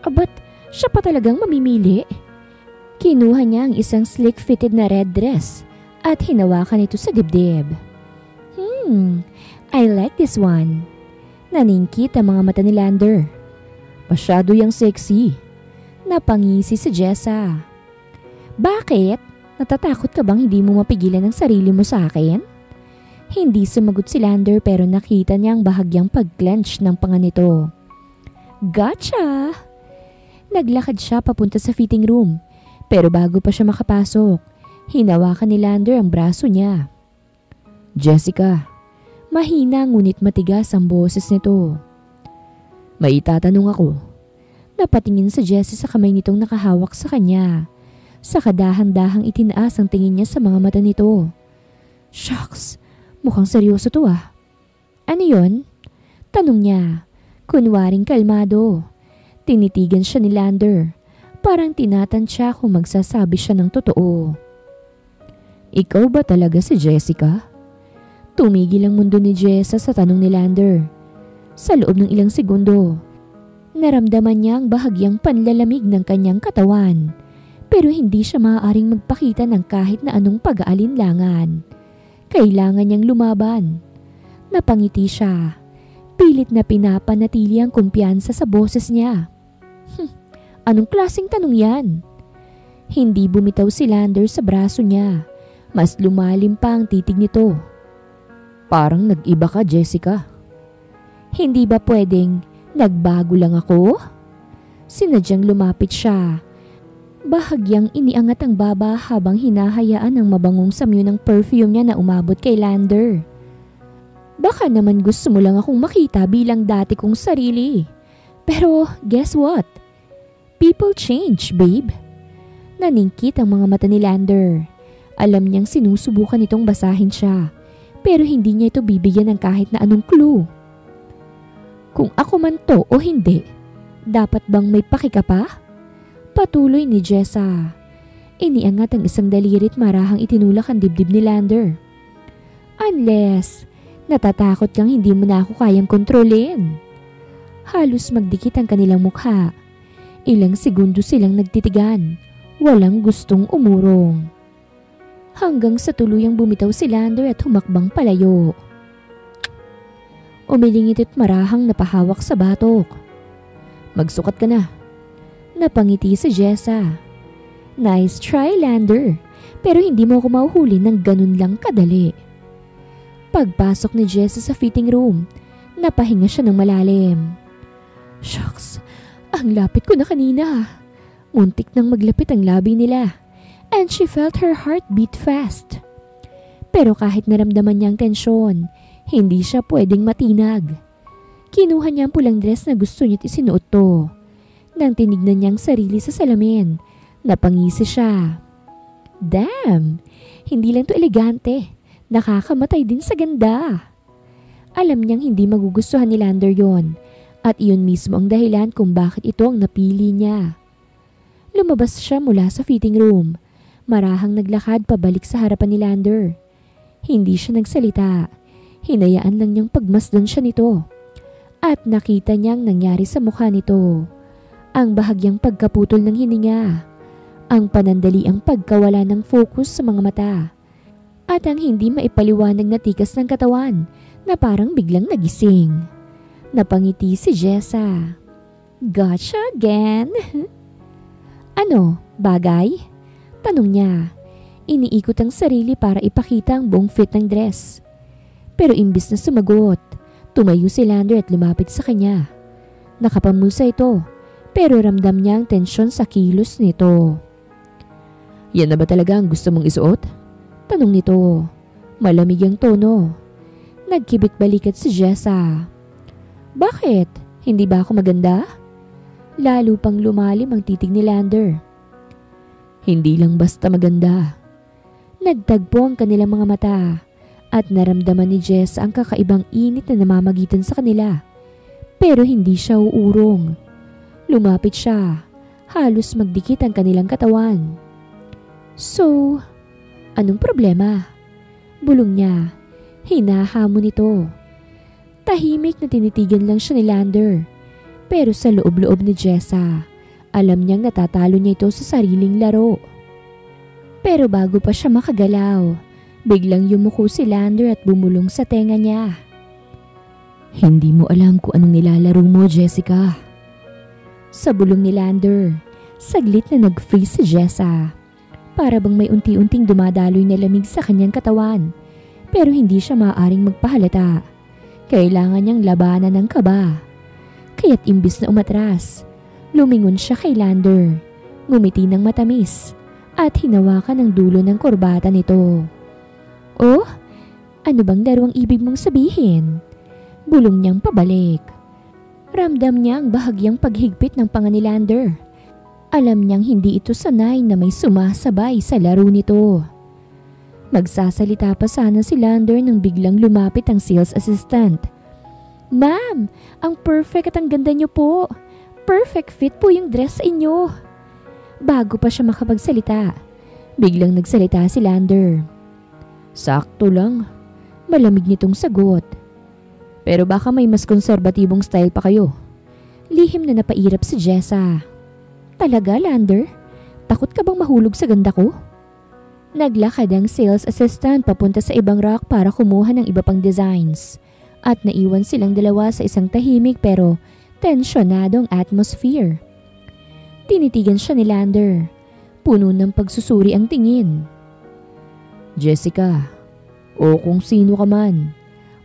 Abat, siya pa talagang mamimili? Kinuha niya ang isang slick-fitted na red dress at hinawakan ito sa dibdib. I like this one. Naningkit ang mga mata ni Lander. Masyado yang sexy. Napangisi si Jessa. Bakit? Natatakot ka bang hindi mo mapigilan ang sarili mo sa akin? Hindi sumagot si Lander pero nakita niya ang bahagyang pag-clench ng panga nito. Gotcha! Naglakad siya papunta sa fitting room pero bago pa siya makapasok, hinawakan ni Lander ang braso niya. Jessica, mahina ngunit matigas ang boses nito. May itatanong ako. Napatingin si Jessie sa kamay nitong nakahawak sa kanya. Saka dahan-dahang itinaas ang tingin niya sa mga mata nito. Shucks, mukhang seryoso to ah. Ano yon? Tanong niya, kunwaring kalmado. Tinitigan siya ni Lander. Parang tinatansya kung magsasabi siya ng totoo. Ikaw ba talaga si Jessica? Tumigil ang mundo ni Jessa sa tanong ni Lander. Sa loob ng ilang segundo, naramdaman niya ang bahagyang panlalamig ng kanyang katawan. Pero hindi siya maaaring magpakita ng kahit na anong pag-aalinlangan. Kailangan niyang lumaban. Napangiti siya. Pilit na pinapanatili ang kumpiyansa sa boses niya. Anong klaseng tanong yan? Hindi bumitaw si Lander sa braso niya. Mas lumalim pa ang titig nito. Parang nag-iba ka, Jessica. Hindi ba pwedeng nagbago lang ako? Sinadyang lumapit siya. Bahagyang iniangat ang baba habang hinahayaan ang mabangong samyo ng perfume niya na umabot kay Lander. Baka naman gusto mo lang akong makita bilang dati kong sarili. Pero guess what? People change, babe. Naningkit ang mga mata ni Lander. Alam niyang sinusubukan itong basahin siya. Pero hindi niya ito bibigyan ng kahit na anong clue. Kung ako man to o hindi, dapat bang may pakika pa? Patuloy ni Jessa. Iniangat ang isang dalirit marahang itinulak ang dibdib ni Lander. Unless, natatakot kang hindi mo na ako kayang kontrolin. Halos magdikit ang kanilang mukha. Ilang segundo silang nagtitigan. Walang gustong umurong. Hanggang sa tuluyang bumitaw si Lander at humakbang palayo. Umilingit at marahang napahawak sa batok. Magsukat ka na. Napangiti si Jessa. Nice try, Lander. Pero hindi mo ako mahuhuli ng ganun lang kadali. Pagpasok ni Jessa sa fitting room, napahinga siya ng malalim. Shucks, ang lapit ko na kanina. Muntik nang maglapit ang labi nila. And she felt her heart beat fast. Pero kahit naramdaman niya ang tensyon, hindi siya pwedeng matinag. Kinuha niya ang pulang dress na gusto niya't isinuot to. Nang tinignan niya ang sarili sa salamin, Napangisi siya. Damn! Hindi lang to elegante. Nakakamatay din sa ganda. Alam niyang hindi magugustuhan ni Lander yon at iyon mismo ang dahilan kung bakit ito ang napili niya. Lumabas siya mula sa fitting room. Marahang naglakad pabalik sa harapan ni Lander. Hindi siya nagsalita. Hinayaan lang niyang pagmasdan siya nito. At nakita niyang nangyari sa mukha nito. Ang bahagyang pagkaputol ng hininga. Ang panandaliang pagkawala ng focus sa mga mata. At ang hindi maipaliwanag na tikas ng katawan na parang biglang nagising. Napangiti si Jessa. Gotcha again. Ano, bagay? Tanong niya. Iniikot ang sarili para ipakita ang buong fit ng dress. Pero imbis na sumagot, tumayo si Lander at lumapit sa kanya. Nakapamulsa ito, pero ramdam niya ang tensyon sa kilos nito. Yan na ba talaga ang gusto mong isuot? Tanong nito. Malamig ang tono. Nagkibit balikat si Jessa. Bakit? Hindi ba ako maganda? Lalo pang lumalim ang titig ni Lander. Hindi lang basta maganda. Nagtagpo ang kanilang mga mata at naramdaman ni Jess ang kakaibang init na namamagitan sa kanila. Pero hindi siya uurong. Lumapit siya. Halos magdikit ang kanilang katawan. So, anong problema? Bulong niya. Hinahamon ito. Tahimik na tinitigan lang siya ni Lander. Pero sa loob-loob ni Jessa, alam niyang natatalo niya ito sa sariling laro. Pero bago pa siya makagalaw, biglang yumuko si Lander at bumulong sa tenga niya. Hindi mo alam kung anong nilalaro mo, Jessica. Sa bulong ni Lander, saglit na nag-freeze si Jessa. Para bang may unti-unting dumadaloy na lamig sa kanyang katawan, pero hindi siya maaaring magpahalata. Kailangan niyang labanan ng kaba. Kaya't imbis na umatras, lumingon siya kay Lander, ngumiti ng matamis at hinawakan ang dulo ng korbata nito. Oh, ano bang laro ang ibig mong sabihin? Bulong niyang pabalik. Ramdam niya ang bahagyang paghigpit ng panga ni Lander. Alam niyang hindi ito sanay na may sumasabay sa laro nito. Magsasalita pa sana si Lander nang biglang lumapit ang sales assistant. Ma'am, ang perfect at ang ganda niyo po. Perfect fit po yung dress sa inyo. Bago pa siya makapagsalita, biglang nagsalita si Lander. Sakto lang. Malamig nitong sagot. Pero baka may mas konserbatibong style pa kayo. Lihim na napairap si Jessa. Talaga, Lander? Takot ka bang mahulog sa ganda ko? Naglakad ang sales assistant papunta sa ibang rack para kumuha ng iba pang designs. At naiwan silang dalawa sa isang tahimik pero tensyonadong atmosphere. Tinitigan siya ni Lander. Puno ng pagsusuri ang tingin. Jessica, o kung sino ka man,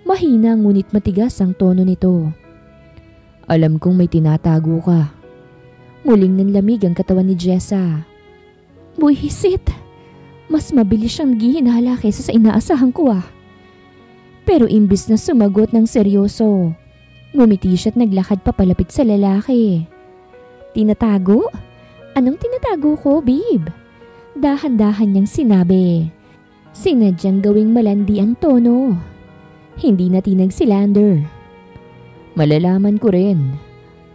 mahina ngunit matigas ang tono nito. Alam kong may tinatago ka. Muling nanlamig ang katawan ni Jessa. Buisit, mas mabilis siyang gihinala kaysa sa inaasahan ko ah. Pero imbis na sumagot ng seryoso, ngumiti siya at naglakad papalapit sa lalaki. Tinatago? Anong tinatago ko, babe? Dahan-dahan niyang sinabi. Sinadyang gawing malandi ang tono. Hindi natinag si Lander. Malalaman ko rin.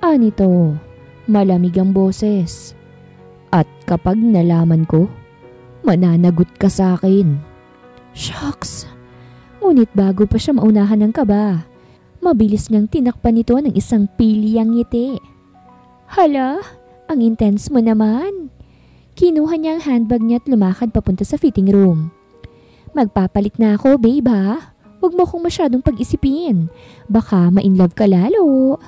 Anito, malamig ang boses. At kapag nalaman ko, mananagot ka sa akin. Shucks! Ngunit bago pa siya maunahan ng kaba, mabilis niyang tinakpan ito ng isang piliyang ngiti. Hala, ang intense mo naman. Kinuha niya ang handbag niya at lumakad papunta sa fitting room. Magpapalit na ako, babe ha? Huwag mo akong masyadong pag-isipin. Baka ma-inlove ka lalo.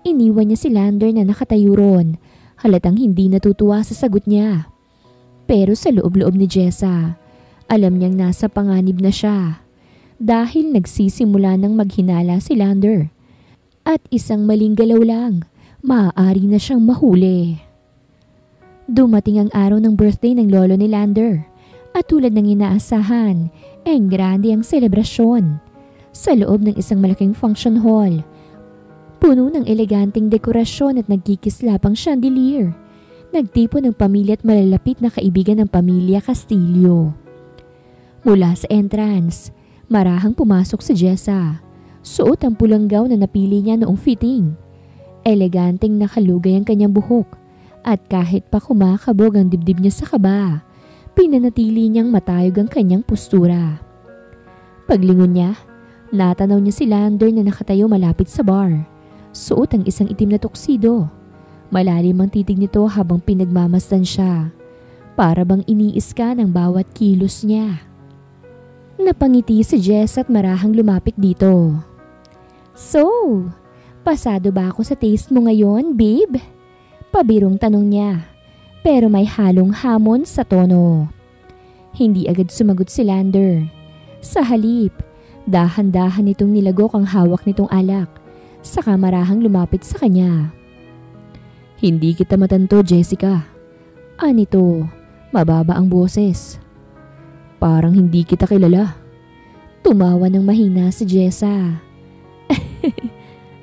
Iniwan niya si Lander na nakatayo ron. Halatang hindi natutuwa sa sagot niya. Pero sa loob-loob ni Jessa, alam niyang nasa panganib na siya. Dahil nagsisimula ng maghinala si Lander. At isang maling galaw lang, maaari na siyang mahuli. Dumating ang araw ng birthday ng lolo ni Lander. At tulad ng inaasahan, grande ang selebrasyon. Sa loob ng isang malaking function hall. Puno ng eleganteng dekorasyon at nagkikislapang chandelier. Nagtipon ng pamilya at malalapit na kaibigan ng pamilya Castillo. Mula sa entrance, marahang pumasok si Jessa. Suot ang pulang gown na napili niya noong fitting. Eleganteng nakalugay ang kanyang buhok at kahit pa kumakabog ang dibdib niya sa kaba, pinanatili niyang matayog ang kanyang postura. Paglingon niya, natanaw niya si Lander na nakatayo malapit sa bar. Suot ang isang itim na tuxedo. Malalim ang titig nito habang pinagmamasdan siya. Para bang iniis ka ng bawat kilos niya. Napangiti si Jess at marahang lumapit dito. So, pasado ba ako sa taste mo ngayon, babe? Pabirong tanong niya, pero may halong hamon sa tono. Hindi agad sumagot si Lander. Sa halip, dahan-dahan nitong nilagok ang hawak nitong alak, saka marahang lumapit sa kanya. Hindi kita matanto, Jessica. Anito, mababa ang boses. Parang hindi kita kilala. Tumawa ng mahina si Jessa.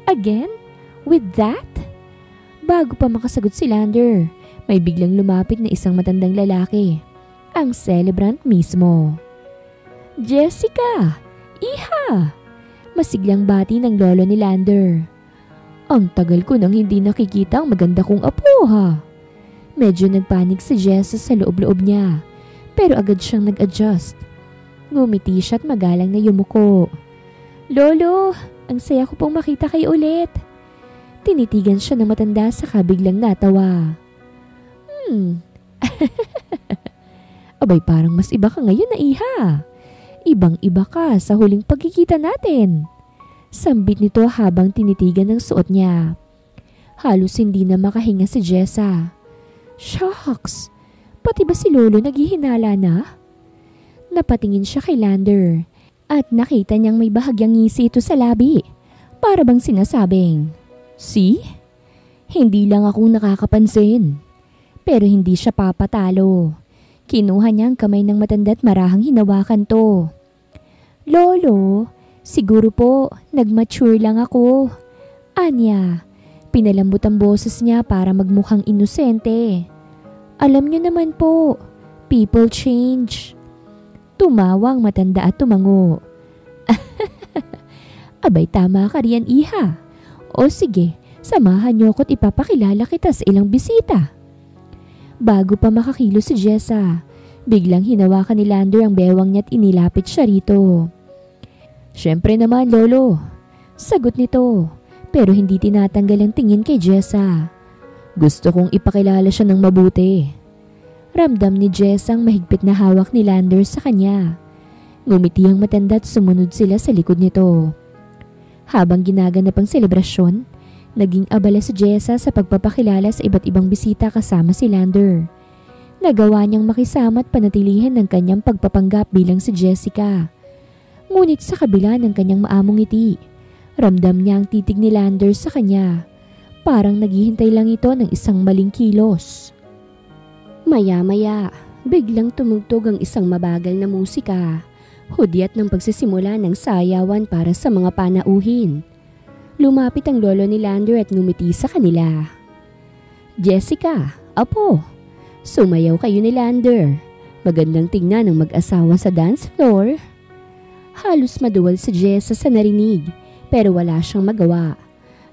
Again? With that? Bago pa makasagot si Lander, may biglang lumapit na isang matandang lalaki. Ang celebrant mismo. Jessica! Iha! Masiglang bati ng lolo ni Lander. Ang tagal ko nang hindi nakikita ang maganda kong apo ha. Medyo nagpanik si Jessa sa loob-loob niya, pero agad siyang nag-adjust. Ngumiti siya at magalang na yumuko. Lolo, ang saya ko pong makita kayo ulit. Tinitigan siya ng matanda saka biglang natawa. Abay parang mas iba ka ngayon na iha. Ibang-iba ka sa huling pagkikita natin. Sambit nito habang tinitigan ng suot niya. Halos hindi na makahinga si Jessa. Shucks! Pati ba si Lolo naghihinala na? Napatingin siya kay Lander at nakita niyang may bahagyang ngisi ito sa labi. Para bang sinasabing, see? Hindi lang akong nakakapansin. Pero hindi siya papatalo. Kinuha niya ang kamay ng matanda at marahang hinawakan to. Lolo, siguro po, nag-mature lang ako. Anya, pinalambot ang boses niya para magmukhang inosente. Alam niyo naman po, people change. Tumawa ang matanda at tumango. Abay tama ka riyan iha. O sige, samahan niyo ko't ipapakilala kita sa ilang bisita. Bago pa makakilo si Jessa, biglang hinawakan ni Lander ang bewang niya at inilapit siya rito. Siyempre naman, Lolo. Sagot nito, pero hindi tinatanggal ang tingin kay Jessa. Gusto kong ipakilala siya ng mabuti. Ramdam ni Jessa ang mahigpit na hawak ni Lander sa kanya. Ngumiti ang matanda at sumunod sila sa likod nito. Habang ginaganap ang selebrasyon, naging abala si Jessa sa pagpapakilala sa iba't ibang bisita kasama si Lander. Nagawa niyang makisama at panatilihin ng kanyang pagpapanggap bilang si Jessica. Ngunit sa kabila ng kanyang maamong ngiti, ramdam niya ang titig ni Lander sa kanya. Parang naghihintay lang ito ng isang maling kilos. Maya-maya, biglang tumugtog ang isang mabagal na musika. Hudyat ng pagsisimula ng sayawan para sa mga panauhin. Lumapit ang lolo ni Lander at ngumiti sa kanila. Jessica, apo, sumayaw kayo ni Lander. Magandang tingnan ng mag-asawa sa dance floor. Halos maduwal si Jessa sa narinig, pero wala siyang magawa.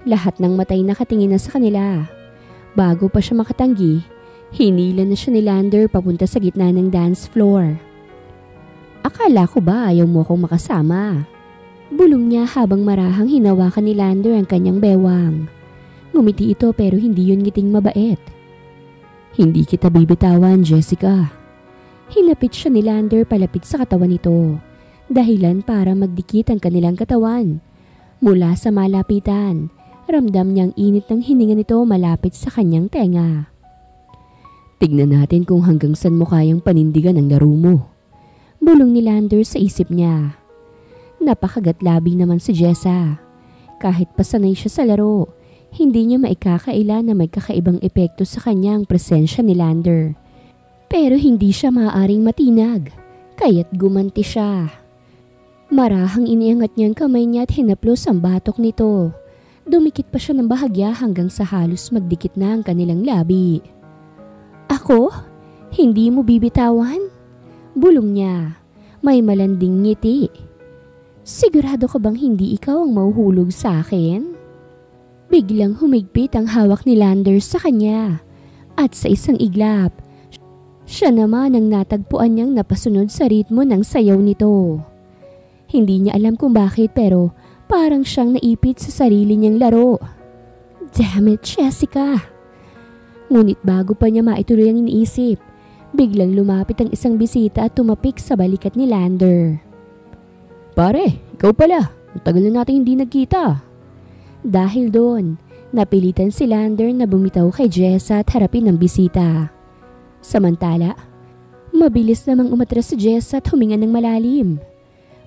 Lahat ng matay nakatingin na sa kanila. Bago pa siya makatanggi, hinila na siya ni Lander papunta sa gitna ng dance floor. Akala ko ba ayaw mo akong makasama? Bulong niya habang marahang hinawakan ni Lander ang kanyang bewang. Ngumiti ito pero hindi yun ngiting mabait. Hindi kita bibitawan, Jessica. Hinapit siya ni Lander palapit sa katawan nito. Dahilan para magdikit ang kanilang katawan. Mula sa malapitan, ramdam niyang init ng hininga nito malapit sa kanyang tenga. Tignan natin kung hanggang saan mo kayang panindigan ang laro mo. Bulong ni Lander sa isip niya. Napakagatlabi naman si Jessa. Kahit pasanay siya sa laro, hindi niya maikakaila na may kakaibang epekto sa kanya ang presensya ni Lander. Pero hindi siya maaaring matinag, kaya't gumanti siya. Marahang iniangat niya ang kamay niya at hinaplos ang batok nito. Dumikit pa siya ng bahagya hanggang sa halos magdikit na ang kanilang labi. Ako? Hindi mo bibitawan? Bulong niya. May malanding ngiti. Sigurado ka bang hindi ikaw ang mahuhulog sa akin? Biglang humigpit ang hawak ni Lander sa kanya. At sa isang iglap, siya naman ang natagpuan niyang napasunod sa ritmo ng sayaw nito. Hindi niya alam kung bakit pero parang siyang naipit sa sarili niyang laro. Damn it, Jessica! Ngunit bago pa niya maituloy ang iniisip, biglang lumapit ang isang bisita at tumapik sa balikat ni Lander. Pare, ikaw pala. Ang tagal na natin hindi nagkita. Dahil doon, napilitan si Lander na bumitaw kay Jessa at harapin ang bisita. Samantala, mabilis namang umatras si Jessa at huminga ng malalim.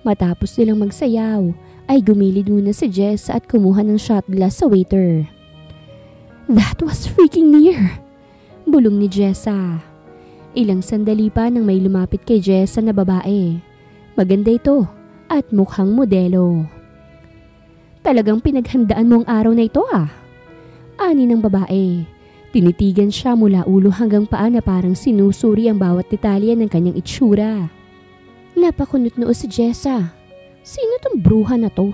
Matapos nilang magsayaw, ay gumilid muna si Jessa at kumuha ng shot glass sa waiter. That was freaking near! Bulong ni Jessa. Ilang sandali pa nang may lumapit kay Jessa na babae. Maganda ito at mukhang modelo. Talagang pinaghandaan mo ang araw na ito ah. Ani ng babae. Tinitigan siya mula ulo hanggang paa na parang sinusuri ang bawat detalye ng kanyang itsura. Napakunot noo si Jessa. Sino tong bruha na to?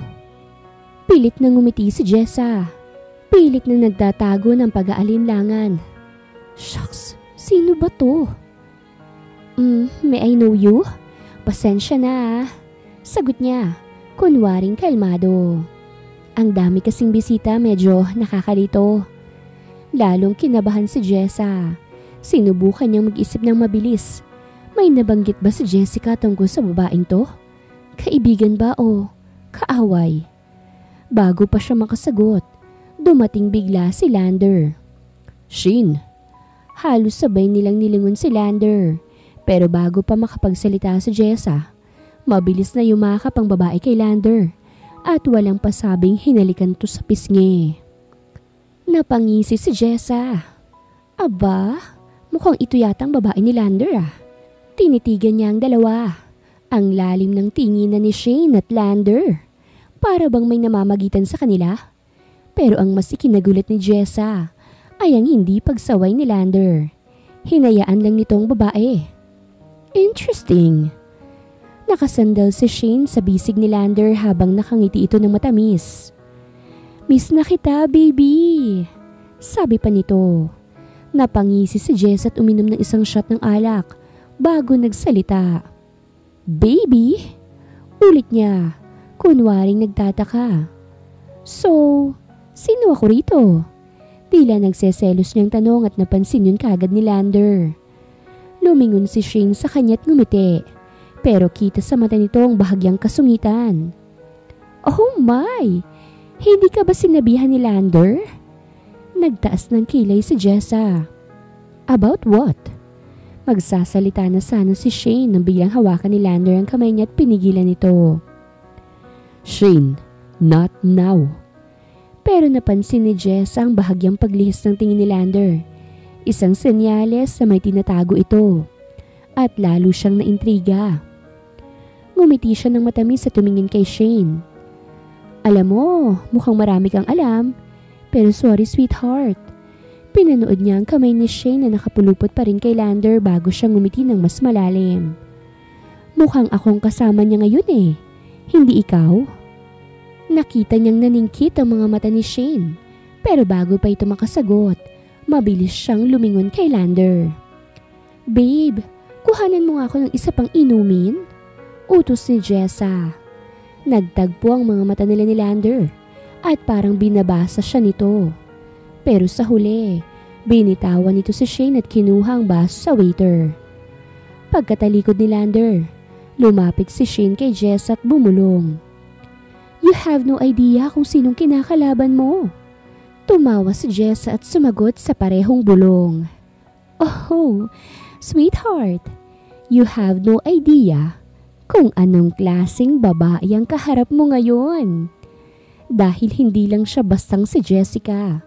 Pilit na ngumiti si Jessa. Pilit na nagtatago ng pag-aalinlangan. Shucks, sino ba to? May I know you? Pasensya na. Sagot niya, kunwaring kalmado. Ang dami kasing bisita, medyo nakakalito. Lalong kinabahan si Jessa. Sinubukan niyang mag-isip ng mabilis. May nabanggit ba si Jessica tungkol sa babaeng to? Kaibigan ba o kaaway? Bago pa siya makasagot, dumating bigla si Lander. Shane. Halos sabay nilang nilingon si Lander. Pero bago pa makapagsalita si Jessa, mabilis na yumakap ang babae kay Lander at walang pasabing hinalikan to sa pisngi. Napangisi si Jessa. Aba, mukhang ito yatang babae ni Lander ah. Tinitigan niya ang dalawa. Ang lalim ng tinginan ni Shane at Lander. Para bang may namamagitan sa kanila. Pero ang mas ikinagulat ni Jessa ay ang hindi pagsaway ni Lander. Hinayaan lang nitong babae. Interesting. Nakasandal si Shane sa bisig ni Lander habang nakangiti ito ng matamis. Miss na kita, baby. Sabi pa nito. Napangisi si Jess at uminom ng isang shot ng alak bago nagsalita. Baby? Ulit niya, kunwaring nagtataka. So, sino ako rito? Tila nagseselos niyang tanong at napansin yun kaagad ni Lander. Lumingon si Shane sa kanya't ngumiti, pero kita sa mata nito ang bahagyang kasungitan. Oh my! Hindi ka ba sinabihan ni Lander? Nagtaas ng kilay si Jessa. About what? Magsasalita na sana si Shane nang biglang hawakan ni Lander ang kamay niya at pinigilan ito. Shane, not now. Pero napansin ni Jessa ang bahagyang paglihis ng tingin ni Lander. Isang senyales na may tinatago ito. At lalo siyang naintriga. Ngumiti siya ng matamis at tumingin kay Shane. Alam mo, mukhang marami kang alam. Pero sorry sweetheart. Pinanood niya ang kamay ni Shane na nakapulupot pa rin kay Lander bago siya ngumiti ng mas malalim. Mukhang akong kasama niya ngayon eh. Hindi ikaw? Nakita niyang naningkit ang mga mata ni Shane. Pero bago pa ito makasagot, mabilis siyang lumingon kay Lander. Babe, kuhanan mo nga ako ng isa pang inumin? Utos ni Jessa. Nagtagpo ang mga mata nila ni Lander at parang binabasa siya nito. Pero sa huli, binitawan nito si Shane at kinuha ang baso sa waiter. Pagkatalikod ni Lander, lumapit si Shane kay Jessa at bumulong. You have no idea kung sinong kinakalaban mo. Tumawa si Jessa at sumagot sa parehong bulong. Oh, sweetheart, you have no idea kung anong klaseng babae ang kaharap mo ngayon. Dahil hindi lang siya bastang si Jessica.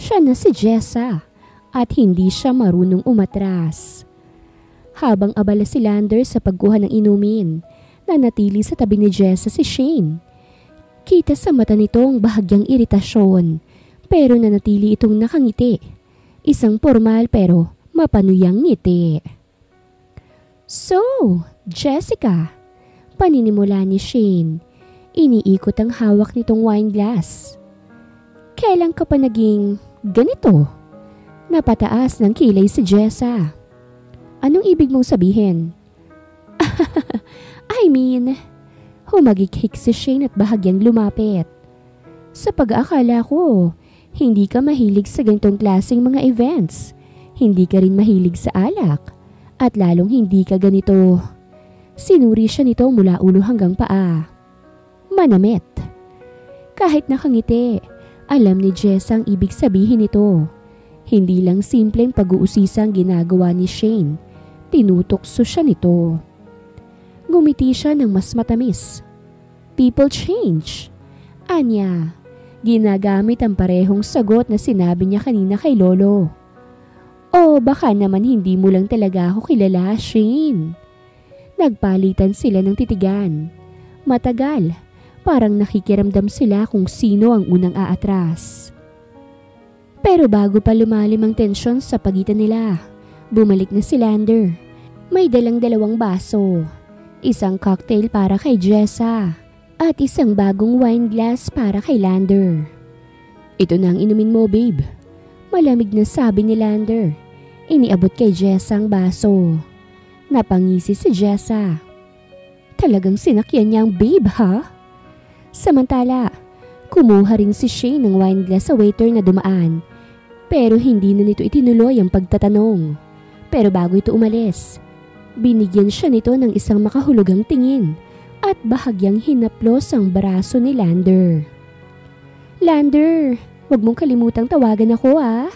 Siya na si Jessa at hindi siya marunong umatras. Habang abala si Lander sa pagkuha ng inumin, nanatili sa tabi ni Jessa si Shane. Kita sa mata nito ang bahagyang iritasyon, pero nanatili itong nakangiti. Isang formal pero mapanuyang ngiti. So, Jessica, paninimula ni Shane. Iniikot ang hawak nitong wine glass. Kailan ka pa naging ganito? Napataas ng kilay si Jessa. Anong ibig mong sabihin? I mean, humagikhik si Shane at bahagyang lumapit. Sa pag-aakala ko, hindi ka mahilig sa ganitong klaseng mga events. Hindi ka rin mahilig sa alak. At lalong hindi ka ganito. Sinuri siya nito mula ulo hanggang paa. Manamit. Kahit nakangiti, alam ni Jess ang ibig sabihin nito. Hindi lang simpleng pag-uusisang ginagawa ni Shane. Tinutokso siya nito. Ngumiti siya ng mas matamis. People change. Anya, ginagamit ang parehong sagot na sinabi niya kanina kay Lolo. O baka naman hindi mo lang talaga ako kilala, Shane. Nagpalitan sila ng titigan. Matagal, parang nakikiramdam sila kung sino ang unang aatras. Pero bago pa lumalim ang tensyon sa pagitan nila, bumalik na si Lander. May dalang 2 baso. Isang cocktail para kay Jessa at isang bagong wine glass para kay Lander. Ito na ang inumin mo, babe. Malamig na sabi ni Lander. Iniabot kay Jessa ang baso. Napangisi si Jessa. Talagang sinakyan niya ang babe, ha? Samantala, kumuha rin si Shane ng wine glass sa waiter na dumaan. Pero hindi na nito itinuloy ang pagtatanong. Pero bago ito umalis, binigyan siya nito ng isang makahulugang tingin at bahagyang hinaplos ang braso ni Lander. Lander, huwag mong kalimutang tawagan ako, ah.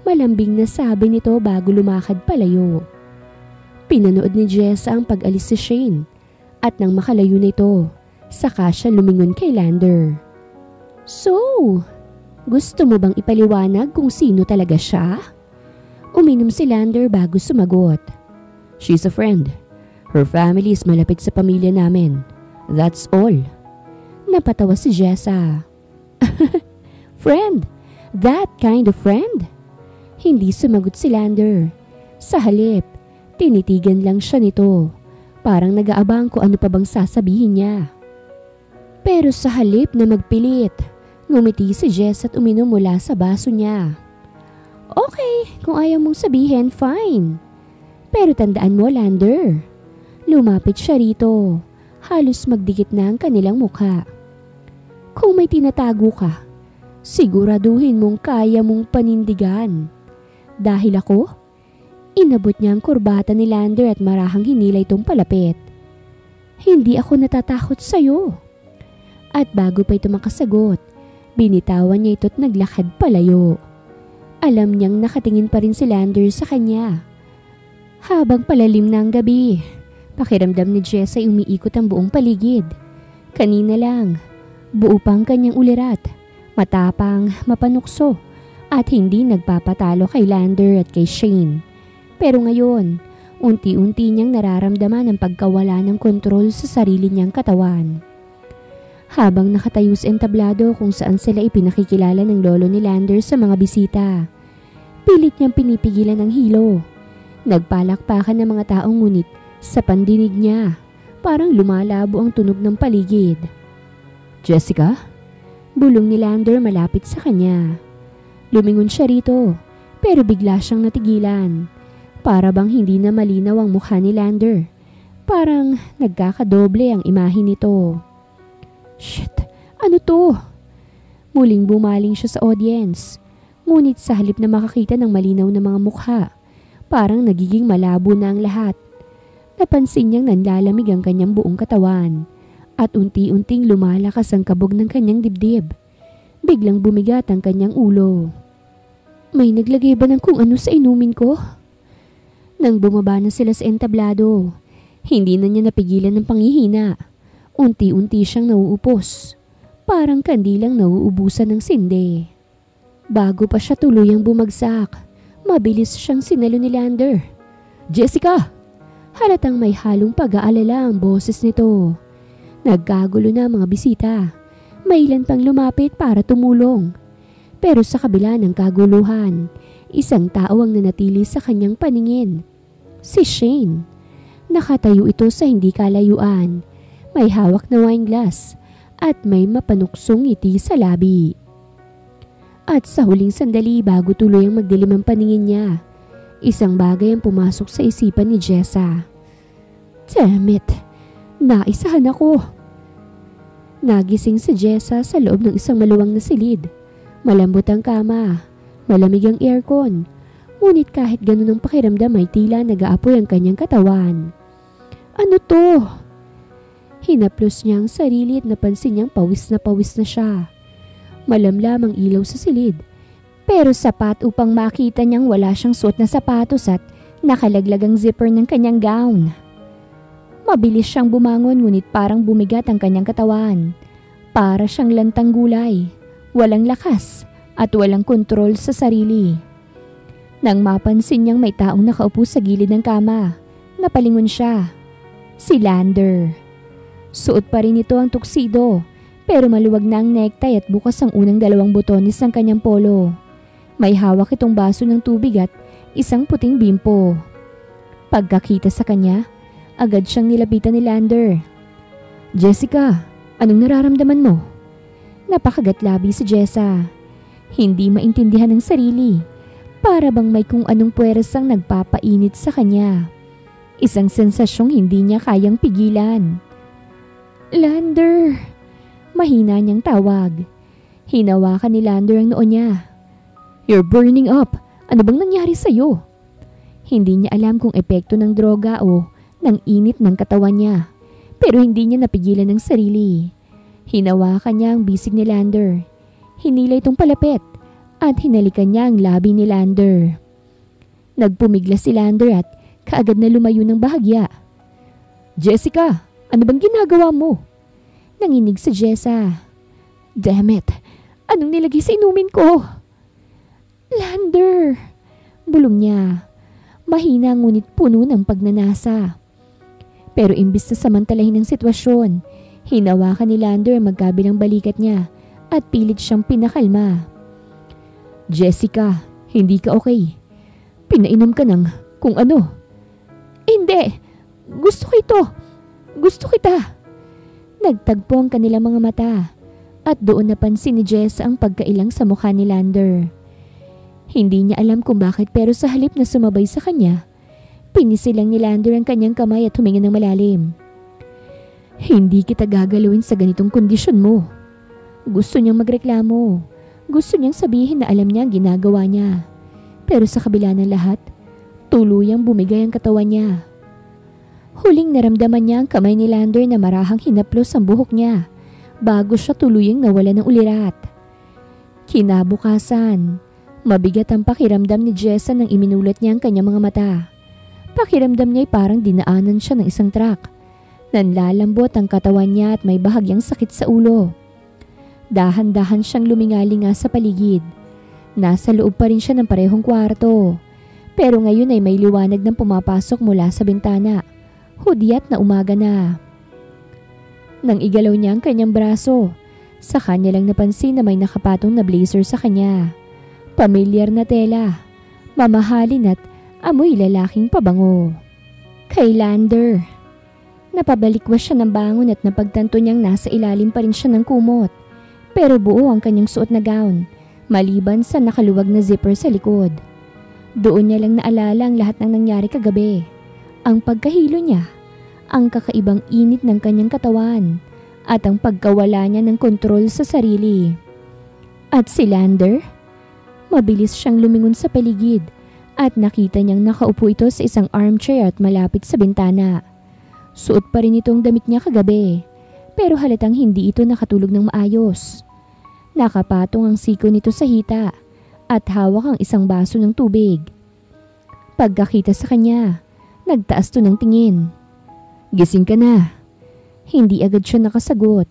Malambing na sabi nito bago lumakad palayo. Pinanood ni Jessa ang pag-alis si Shane at nang makalayo nito, saka siya lumingon kay Lander. So, gusto mo bang ipaliwanag kung sino talaga siya? Uminom si Lander bago sumagot. She's a friend. Her family is malapit sa pamilya namin. That's all. Napatawa si Jessa. Friend? That kind of friend? Hindi sumagot si Lander. Sa halip, tinitigan lang siya nito. Parang nag-aabang kung ano pa bang sasabihin niya. Pero sa halip na magpilit, ngumiti si Jess at uminom mula sa baso niya. Okay, kung ayaw mong sabihin, fine. Pero tandaan mo, Lander. Lumapit siya rito. Halos magdikit na ang kanilang mukha. Kung may tinatago ka, siguraduhin mong kaya mong panindigan. Dahil ako, inabot niya ang kurbata ni Lander at marahang hinila itong palapit. Hindi ako natatakot sa'yo. At bago pa ito makasagot, binitawan niya ito at naglakad palayo. Alam niyang nakatingin pa rin si Lander sa kanya. Habang palalim na ang gabi, pakiramdam ni Jess ay umiikot ang buong paligid. Kanina lang, buo pang kanyang ulirat, matapang, mapanukso, at hindi nagpapatalo kay Lander at kay Shane. Pero ngayon, unti-unti niyang nararamdaman ang pagkawala ng kontrol sa sarili niyang katawan. Habang nakatayo sa entablado kung saan sila ipinakikilala ng lolo ni Lander sa mga bisita, pilit niyang pinipigilan ang hilo. Nagpalakpakan ng mga taong ngunit sa pandinig niya, parang lumalabo ang tunog ng paligid. Jessica? Bulong ni Lander malapit sa kanya. Lumingon siya rito, pero bigla siyang natigilan. Para bang hindi na malinaw ang mukha ni Lander. Parang nagkakadoble ang imahe nito. Shit, ano to? Muling bumaling siya sa audience. Ngunit sa halip na makakita ng malinaw na mga mukha, parang nagiging malabo na ang lahat. Napansin niyang nanlalamig ang kanyang buong katawan at unti-unting lumalakas ang kabog ng kanyang dibdib. Biglang bumigat ang kanyang ulo. May naglagay ba ng kung ano sa inumin ko? Nang bumaba na sila sa entablado, hindi na niya napigilan ng panghihina. Unti-unti siyang nauupos. Parang kandilang nauubusan ng sinde. Bago pa siya tuluyang bumagsak, mabilis siyang sinalo ni Lander. Jessica! Halatang may halong pag-aalala ang boses nito. Nagkagulo na ang mga bisita. May ilan pang lumapit para tumulong. Pero sa kabila ng kaguluhan, Isang tao ang nanatili sa kanyang paningin. Si Shane. Nakatayo ito sa hindi kalayuan. May hawak na wine glass at may mapanuksong ngiti sa labi. At sa huling sandali bago tuloy ang magdilim ang paningin niya, isang bagay ang pumasok sa isipan ni Jessa. Damn it! Naisahan ako! Nagising si Jessa sa loob ng isang maluwang na silid. Malambot ang kama. Malamig ang aircon, ngunit kahit ganun ang pakiramdam ay tila nag-aapoy ang kanyang katawan. Ano to? Hinaplos niya ang sarili at napansin niyang pawis na siya. Malamlam ang ilaw sa silid, pero sapat upang makita niyang wala siyang suot na sapatos at nakalaglag ang zipper ng kanyang gown. Mabilis siyang bumangon ngunit parang bumigat ang kanyang katawan. Para siyang lantang gulay, walang lakas at walang kontrol sa sarili. Nang mapansin niyang may taong nakaupo sa gilid ng kama, napalingon siya. Si Lander. Suot pa rin ito ang tuxedo, pero maluwag na ang necktie at bukas ang unang 2 botones ng kanyang polo. May hawak itong baso ng tubig at isang puting bimpo. Pagkakita sa kanya, agad siyang nilapitan ni Lander. Jessica, anong nararamdaman mo? Napakagatlabi si Jessa. Hindi maintindihan ng sarili. Para bang may kung anong puwersang nagpapainit sa kanya. Isang sensasyong hindi niya kayang pigilan. Lander! Mahina niyang tawag. Hinawakan ni Lander ang noo niya. You're burning up. Ano bang nangyari sa'yo? Hindi niya alam kung epekto ng droga o ng init ng katawan niya. Pero hindi niya napigilan ng sarili. Hinawakan niya ang bisig ni Lander. Hinila itong palapit at hinalikan niya ang labi ni Lander. Nagpumiglas si Lander at kaagad na lumayo ng bahagya. Jessica, ano bang ginagawa mo? Nanginig si Jessa. Damn it! Anong nilagay sa inumin ko? Lander! Bulong niya. Mahina ngunit puno ng pagnanasa. Pero imbis na samantalahin ang sitwasyon, hinawakan ni Lander ang magkabilang balikat niya at pilit siyang pinakalma. Jessica, hindi ka okay. Pinainom ka ng kung ano. Hindi! Gusto ko ito! Gusto kita! Nagtagpo ang kanilang mga mata at doon napansin ni Jess ang pagkailang sa mukha ni Lander. Hindi niya alam kung bakit pero sa halip na sumabay sa kanya, pinisilang ni Lander ang kanyang kamay at huminga ng malalim. Hindi kita gagalawin sa ganitong kondisyon mo. Gusto niyang magreklamo. Gusto niyang sabihin na alam niya ang ginagawa niya. Pero sa kabila ng lahat, tuluyang bumigay ang katawan niya. Huling naramdaman niya ang kamay ni Lander na marahang hinaplos ang buhok niya bago siya tuluyang nawala ng ulirat. Kinabukasan, mabigat ang pakiramdam ni Jessa nang iminulat niya ang kanyang mga mata. Pakiramdam niya ay parang dinaanan siya ng isang truck. Nanlalambot ang katawan niya at may bahagyang sakit sa ulo. Dahan-dahan siyang lumingalinga sa paligid. Nasa loob pa rin siya ng parehong kwarto. Pero ngayon ay may liwanag ng pumapasok mula sa bintana. Hudyat na umaga na. Nang igalaw niya ang kanyang braso, sa kanya lang napansin na may nakapatong na blazer sa kanya. Pamilyar na tela, mamahalin at amoy lalaking pabango. Kay Lander. Napabalikwas siya ng bangon at napagtanto niyang nasa ilalim pa rin siya ng kumot. Pero buo ang kanyang suot na gown, maliban sa nakaluwag na zipper sa likod. Doon niya lang naalala ang lahat ng nangyari kagabi. Ang pagkahilo niya, ang kakaibang init ng kanyang katawan, at ang pagkawala niya ng kontrol sa sarili. At si Lander? Mabilis siyang lumingon sa paligid at nakita niyang nakaupo ito sa isang armchair at malapit sa bintana. Suot pa rin itong damit niya kagabi, pero halatang hindi ito nakatulog ng maayos. Nakapatong ang siko nito sa hita at hawak ang isang baso ng tubig. Pagkakita sa kanya, nagtaas to ng tingin. Gising ka na. Hindi agad siya nakasagot.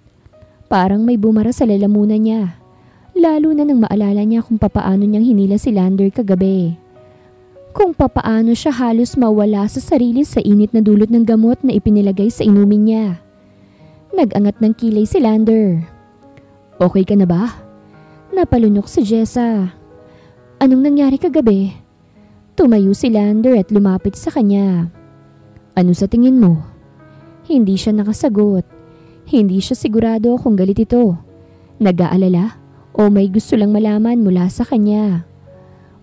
Parang may bumara sa lalamunan niya. Lalo na nang maalala niya kung papaano niyang hinila si Lander kagabi. Kung papaano siya halos mawala sa sarili sa init na dulot ng gamot na ipinilagay sa inumin niya. Nag-angat ng kilay si Lander. Okay ka na ba? Napalunok si Jessa. Anong nangyari kagabi? Tumayo si Lander at lumapit sa kanya. Ano sa tingin mo? Hindi siya nakasagot. Hindi siya sigurado kung galit ito, nag-aalala o may gusto lang malaman mula sa kanya.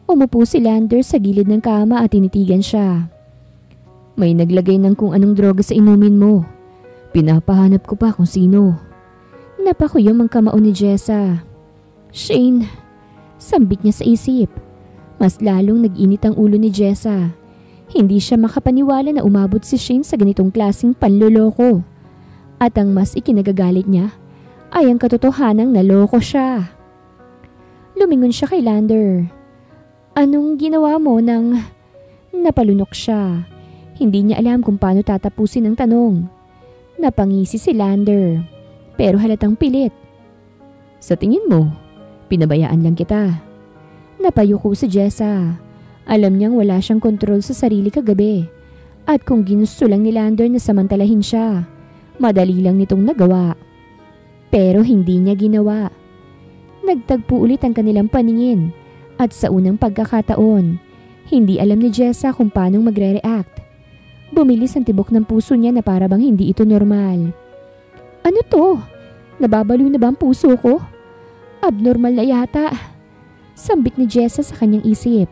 Umupo si Lander sa gilid ng kama at tinitigan siya. May naglagay ng kung anong droga sa inumin mo. Pinapahanap ko pa kung sino. Napakuyom ang kamao ni Jessa. Shane, sambit niya sa isip. Mas lalong nag-init ang ulo ni Jessa. Hindi siya makapaniwala na umabot si Shane sa ganitong klaseng panloloko. At ang mas ikinagagalit niya ay ang katotohanang naloko siya. Lumingon siya kay Lander. Anong ginawa mo nang napalunok siya? Hindi niya alam kung paano tatapusin ang tanong. Napangisi si Lander, pero halatang pilit. Sa tingin mo, pinabayaan lang kita. Napayuko si Jessa. Alam niyang wala siyang kontrol sa sarili kagabi. At kung ginusto lang ni Lander na samantalahin siya, madali lang nitong nagawa. Pero hindi niya ginawa. Nagtagpo ulit ang kanilang paningin at sa unang pagkakataon, hindi alam ni Jessa kung paano magre-react. Bumilis ang tibok ng puso niya na para bang hindi ito normal. Ano to? Nababaliw na ba ang puso ko? Abnormal na yata. Sambit ni Jessa sa kanyang isip.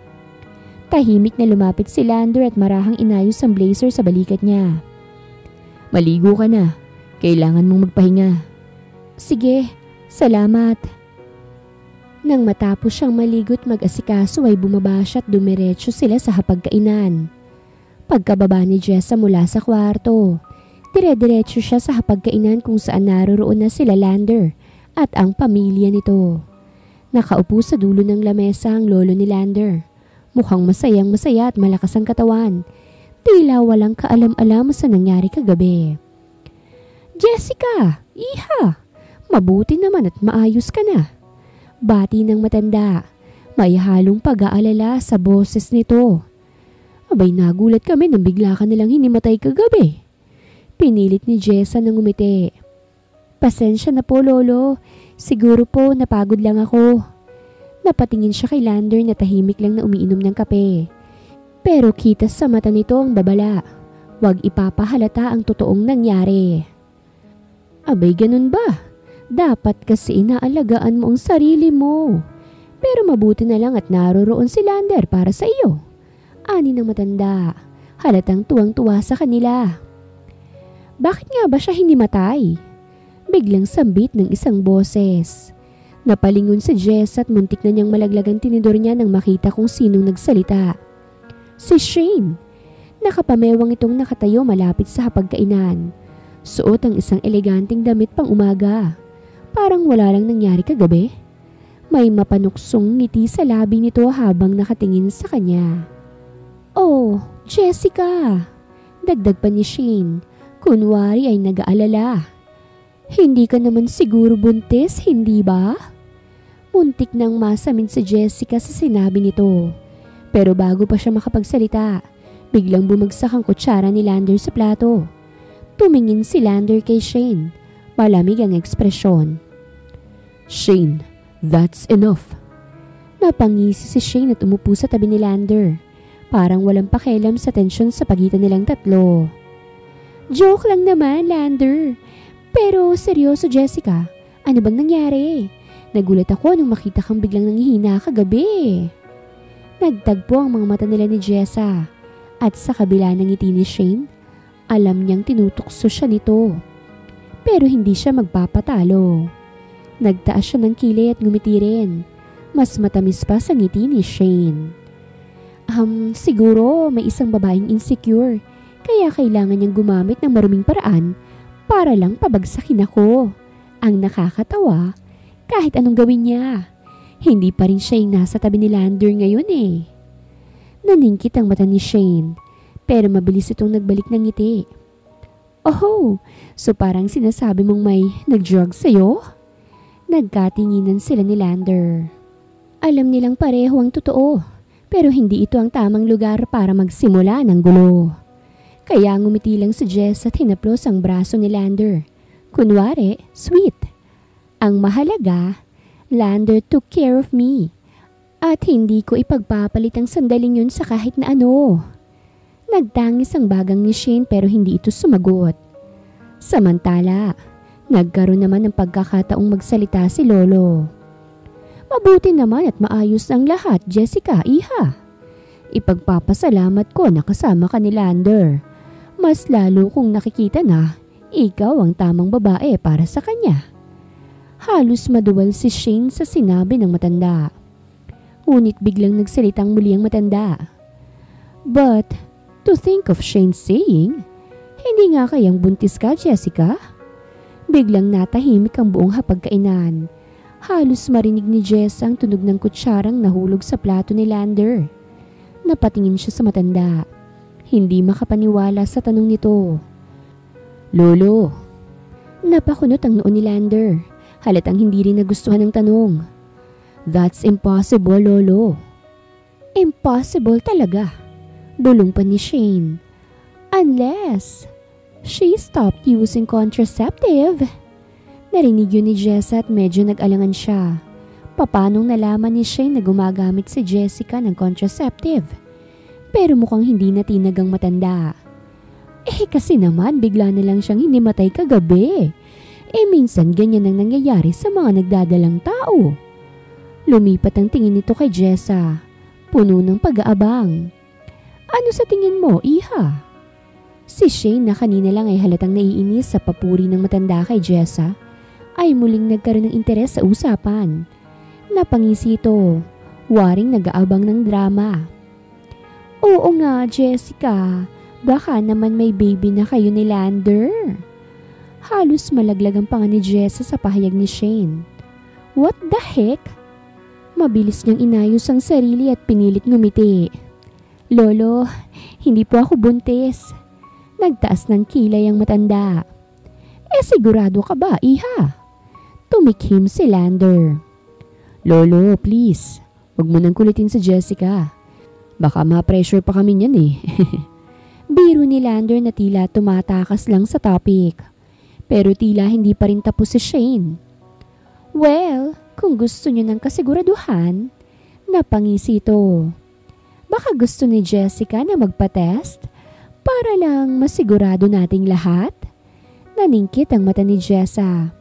Tahimik na lumapit si Lander at marahang inayos ang blazer sa balikat niya. Maligo ka na. Kailangan mong magpahinga. Sige, salamat. Nang matapos siyang maligo't mag-asikaso ay bumaba siya at dumiretso sila sa hapagkainan. Pagkababa ni Jessa mula sa kwarto, dire-diretso siya sa hapagkainan kung saan naroroon na sila Lander at ang pamilya nito. Nakaupo sa dulo ng lamesa ang lolo ni Lander. Mukhang masayang masaya at malakas ang katawan. Tila walang kaalam-alam sa nangyari kagabi. Jessica, iha, mabuti naman at maayos ka na. Bati ng matanda, may halong pag-aalala sa boses nito. Abay nagulat kami nang bigla ka nilang hinimatay kagabi. Pinilit ni Jessa nang umiti. Pasensya na po lolo, siguro po napagod lang ako. Napatingin siya kay Lander na tahimik lang na umiinom ng kape. Pero kita sa mata nito ang babala. Huwag ipapahalata ang totoong nangyari. Abay ganun ba? Dapat kasi inaalagaan mo ang sarili mo. Pero mabuti na lang at naroroon si Lander para sa iyo. Ani ng matanda, halatang tuwang-tuwa sa kanila. Bakit nga ba siya hinimatay? Biglang sambit ng isang boses. Napalingon si Jess at muntik na niyang malaglagan tinidor niya nang makita kung sinong nagsalita. Si Shane. Nakapamewang itong nakatayo malapit sa hapagkainan. Suot ang isang eleganteng damit pang umaga. Parang wala lang nangyari kagabi. May mapanuksong ngiti sa labi nito habang nakatingin sa kanya. Oh, Jessica! Dagdag pa ni Shane. Kunwari ay nag-aalala. Hindi ka naman siguro buntis, hindi ba? Muntik nang masamin si Jessica sa sinabi nito. Pero bago pa siya makapagsalita, biglang bumagsak ang kutsara ni Lander sa plato. Tumingin si Lander kay Shane. Malamig ang ekspresyon. Shane, that's enough. Napangisi si Shane at umupo sa tabi ni Lander. Parang walang pakialam sa tensyon sa pagitan nilang tatlo. Joke lang naman, Lander. Pero seryoso, Jessica. Ano bang nangyari? Nagulat ako nung makita kang biglang nanghihina kagabi. Nagtagpo ang mga mata nila ni Jessa. At sa kabila ng ngiti ni Shane, alam niyang tinutukso siya nito. Pero hindi siya magpapatalo. Nagtaas siya ng kilay at ngumiti rin. Mas matamis pa sa ngiti ni Shane. Siguro may isang babaeng insecure. Kaya kailangan niyang gumamit ng maruming paraan para lang pabagsakin ako. Ang nakakatawa, kahit anong gawin niya, hindi pa rin siya yung nasa tabi ni Lander ngayon eh. Naningkit ang mata ni Shane, pero mabilis itong nagbalik ng ngiti. Oh, so parang sinasabi mong may nag-drug sa'yo? Nagkatinginan sila ni Lander. Alam nilang pareho ang totoo, pero hindi ito ang tamang lugar para magsimula ng gulo. Kaya ngumiti lang si Jess at hinaplos ang braso ni Lander. Kunwari, sweet. Ang mahalaga, Lander took care of me. At hindi ko ipagpapalit ang sandaling yun sa kahit na ano. Nagtangis ang bagang ni Shane pero hindi ito sumagot. Samantala, nagkaroon naman ng pagkakataong magsalita si Lolo. Mabuti naman at maayos ang lahat, Jessica, iha. Ipagpapasalamat ko na kasama ka ni Lander. Mas lalo kong nakikita na ikaw ang tamang babae para sa kanya. Halos maduwal si Shane sa sinabi ng matanda. Ngunit biglang nagsalitang muli ang matanda. But to think of Shane saying, hindi nga kayang buntis ka, Jessica? Biglang natahimik ang buong hapagkainan. Halos marinig ni Jess ang tunog ng kutsarang nahulog sa plato ni Lander. Napatingin siya sa matanda. Hindi makapaniwala sa tanong nito. Lolo. Napakunot ang noo ni Lander. Halatang hindi rin nagustuhan ng tanong. That's impossible, Lolo. Impossible talaga. Bulong pa ni Shane. Unless she stopped using contraceptive. Narinig yun ni Jessa at medyo nag-alangan siya. Papanong nalaman ni Shane na gumagamit si Jessica ng contraceptive? Pero mukhang hindi na tinagang matanda. Kasi naman bigla na lang siyang hinimatay kagabi. Minsan ganyan ang nangyayari sa mga nagdadalang tao. Lumipat ang tingin nito kay Jessa. Puno ng pag-aabang. Ano sa tingin mo, iha? Si Shane na kanina lang ay halatang naiinis sa papuri ng matanda kay Jessa ay muling nagkaroon ng interes sa usapan. Napangisi ito, waring nag-aabang ng drama. Oo nga, Jessica, baka naman may baby na kayo ni Lander. Halos malaglag ang panga ni Jessa sa pahayag ni Shane. What the heck? Mabilis niyang inayos ang sarili at pinilit ngumiti. Lolo, hindi po ako buntis. Nagtaas ng kilay ang matanda. Sigurado ka ba, iha? Tumikhim si Lander. Lolo, please, wag mo nang kulitin si Jessica. Baka ma-pressure pa kami niyan eh. Biro ni Lander na tila tumatakas lang sa topic. Pero tila hindi pa rin tapos si Shane. Well, kung gusto niyo ng kasiguraduhan, napangisi ito. Baka gusto ni Jessica na magpa-test para lang masigurado nating lahat? Naningkit ang mata ni Jessa.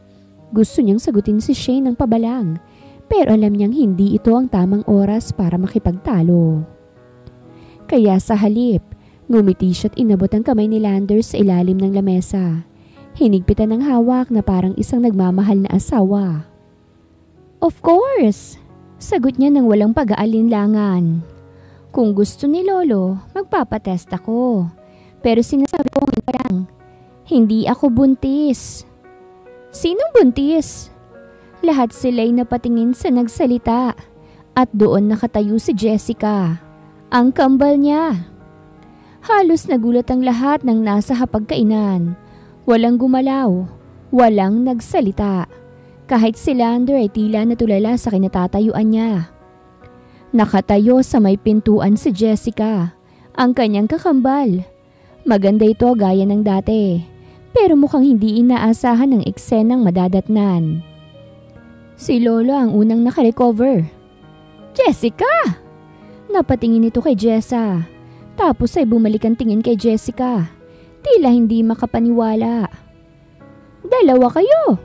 Gusto niyang sagutin si Shane ng pabalang, pero alam niyang hindi ito ang tamang oras para makipagtalo. Kaya sa halip, ngumiti siya at inabot ang kamay ni Lander sa ilalim ng lamesa. Hinigpitan ng hawak na parang isang nagmamahal na asawa. Of course! Sagot niya ng walang pag-aalinlangan. Kung gusto ni Lolo, magpapatest ako. Pero sinasabi ko lang, hindi ako buntis. Sinong buntis? Lahat sila'y napatingin sa nagsalita at doon nakatayo si Jessica, ang kambal niya. Halos nagulat ang lahat ng nasa hapagkainan. Walang gumalaw, walang nagsalita. Kahit si Lander ay tila natulala sa kinatatayuan niya. Nakatayo sa may pintuan si Jessica, ang kanyang kakambal. Maganda ito gaya ng dati, pero mukhang hindi inaasahan ng eksenang madadatnan. Si Lolo ang unang nakarecover. Jessica! Napatingin ito kay Jessa, tapos ay bumalik ang tingin kay Jessica. Tila hindi makapaniwala. Dalawa kayo!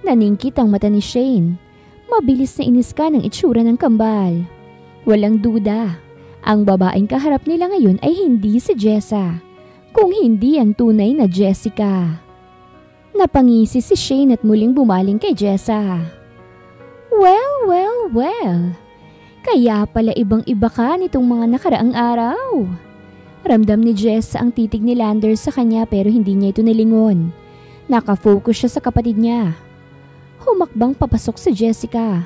Naningkit ang mata ni Shane. Mabilis na iniska ng itsura ng kambal. Walang duda, ang babaeng kaharap nila ngayon ay hindi si Jessa, kung hindi ang tunay na Jessica. Napangisi si Shane at muling bumaling kay Jessa. Well. Kaya pala ibang-iba ka nitong mga nakaraang araw. Ramdam ni Jessa ang titig ni Lander sa kanya pero hindi niya ito nilingon. Nakafocus siya sa kapatid niya. Humakbang papasok si Jessica.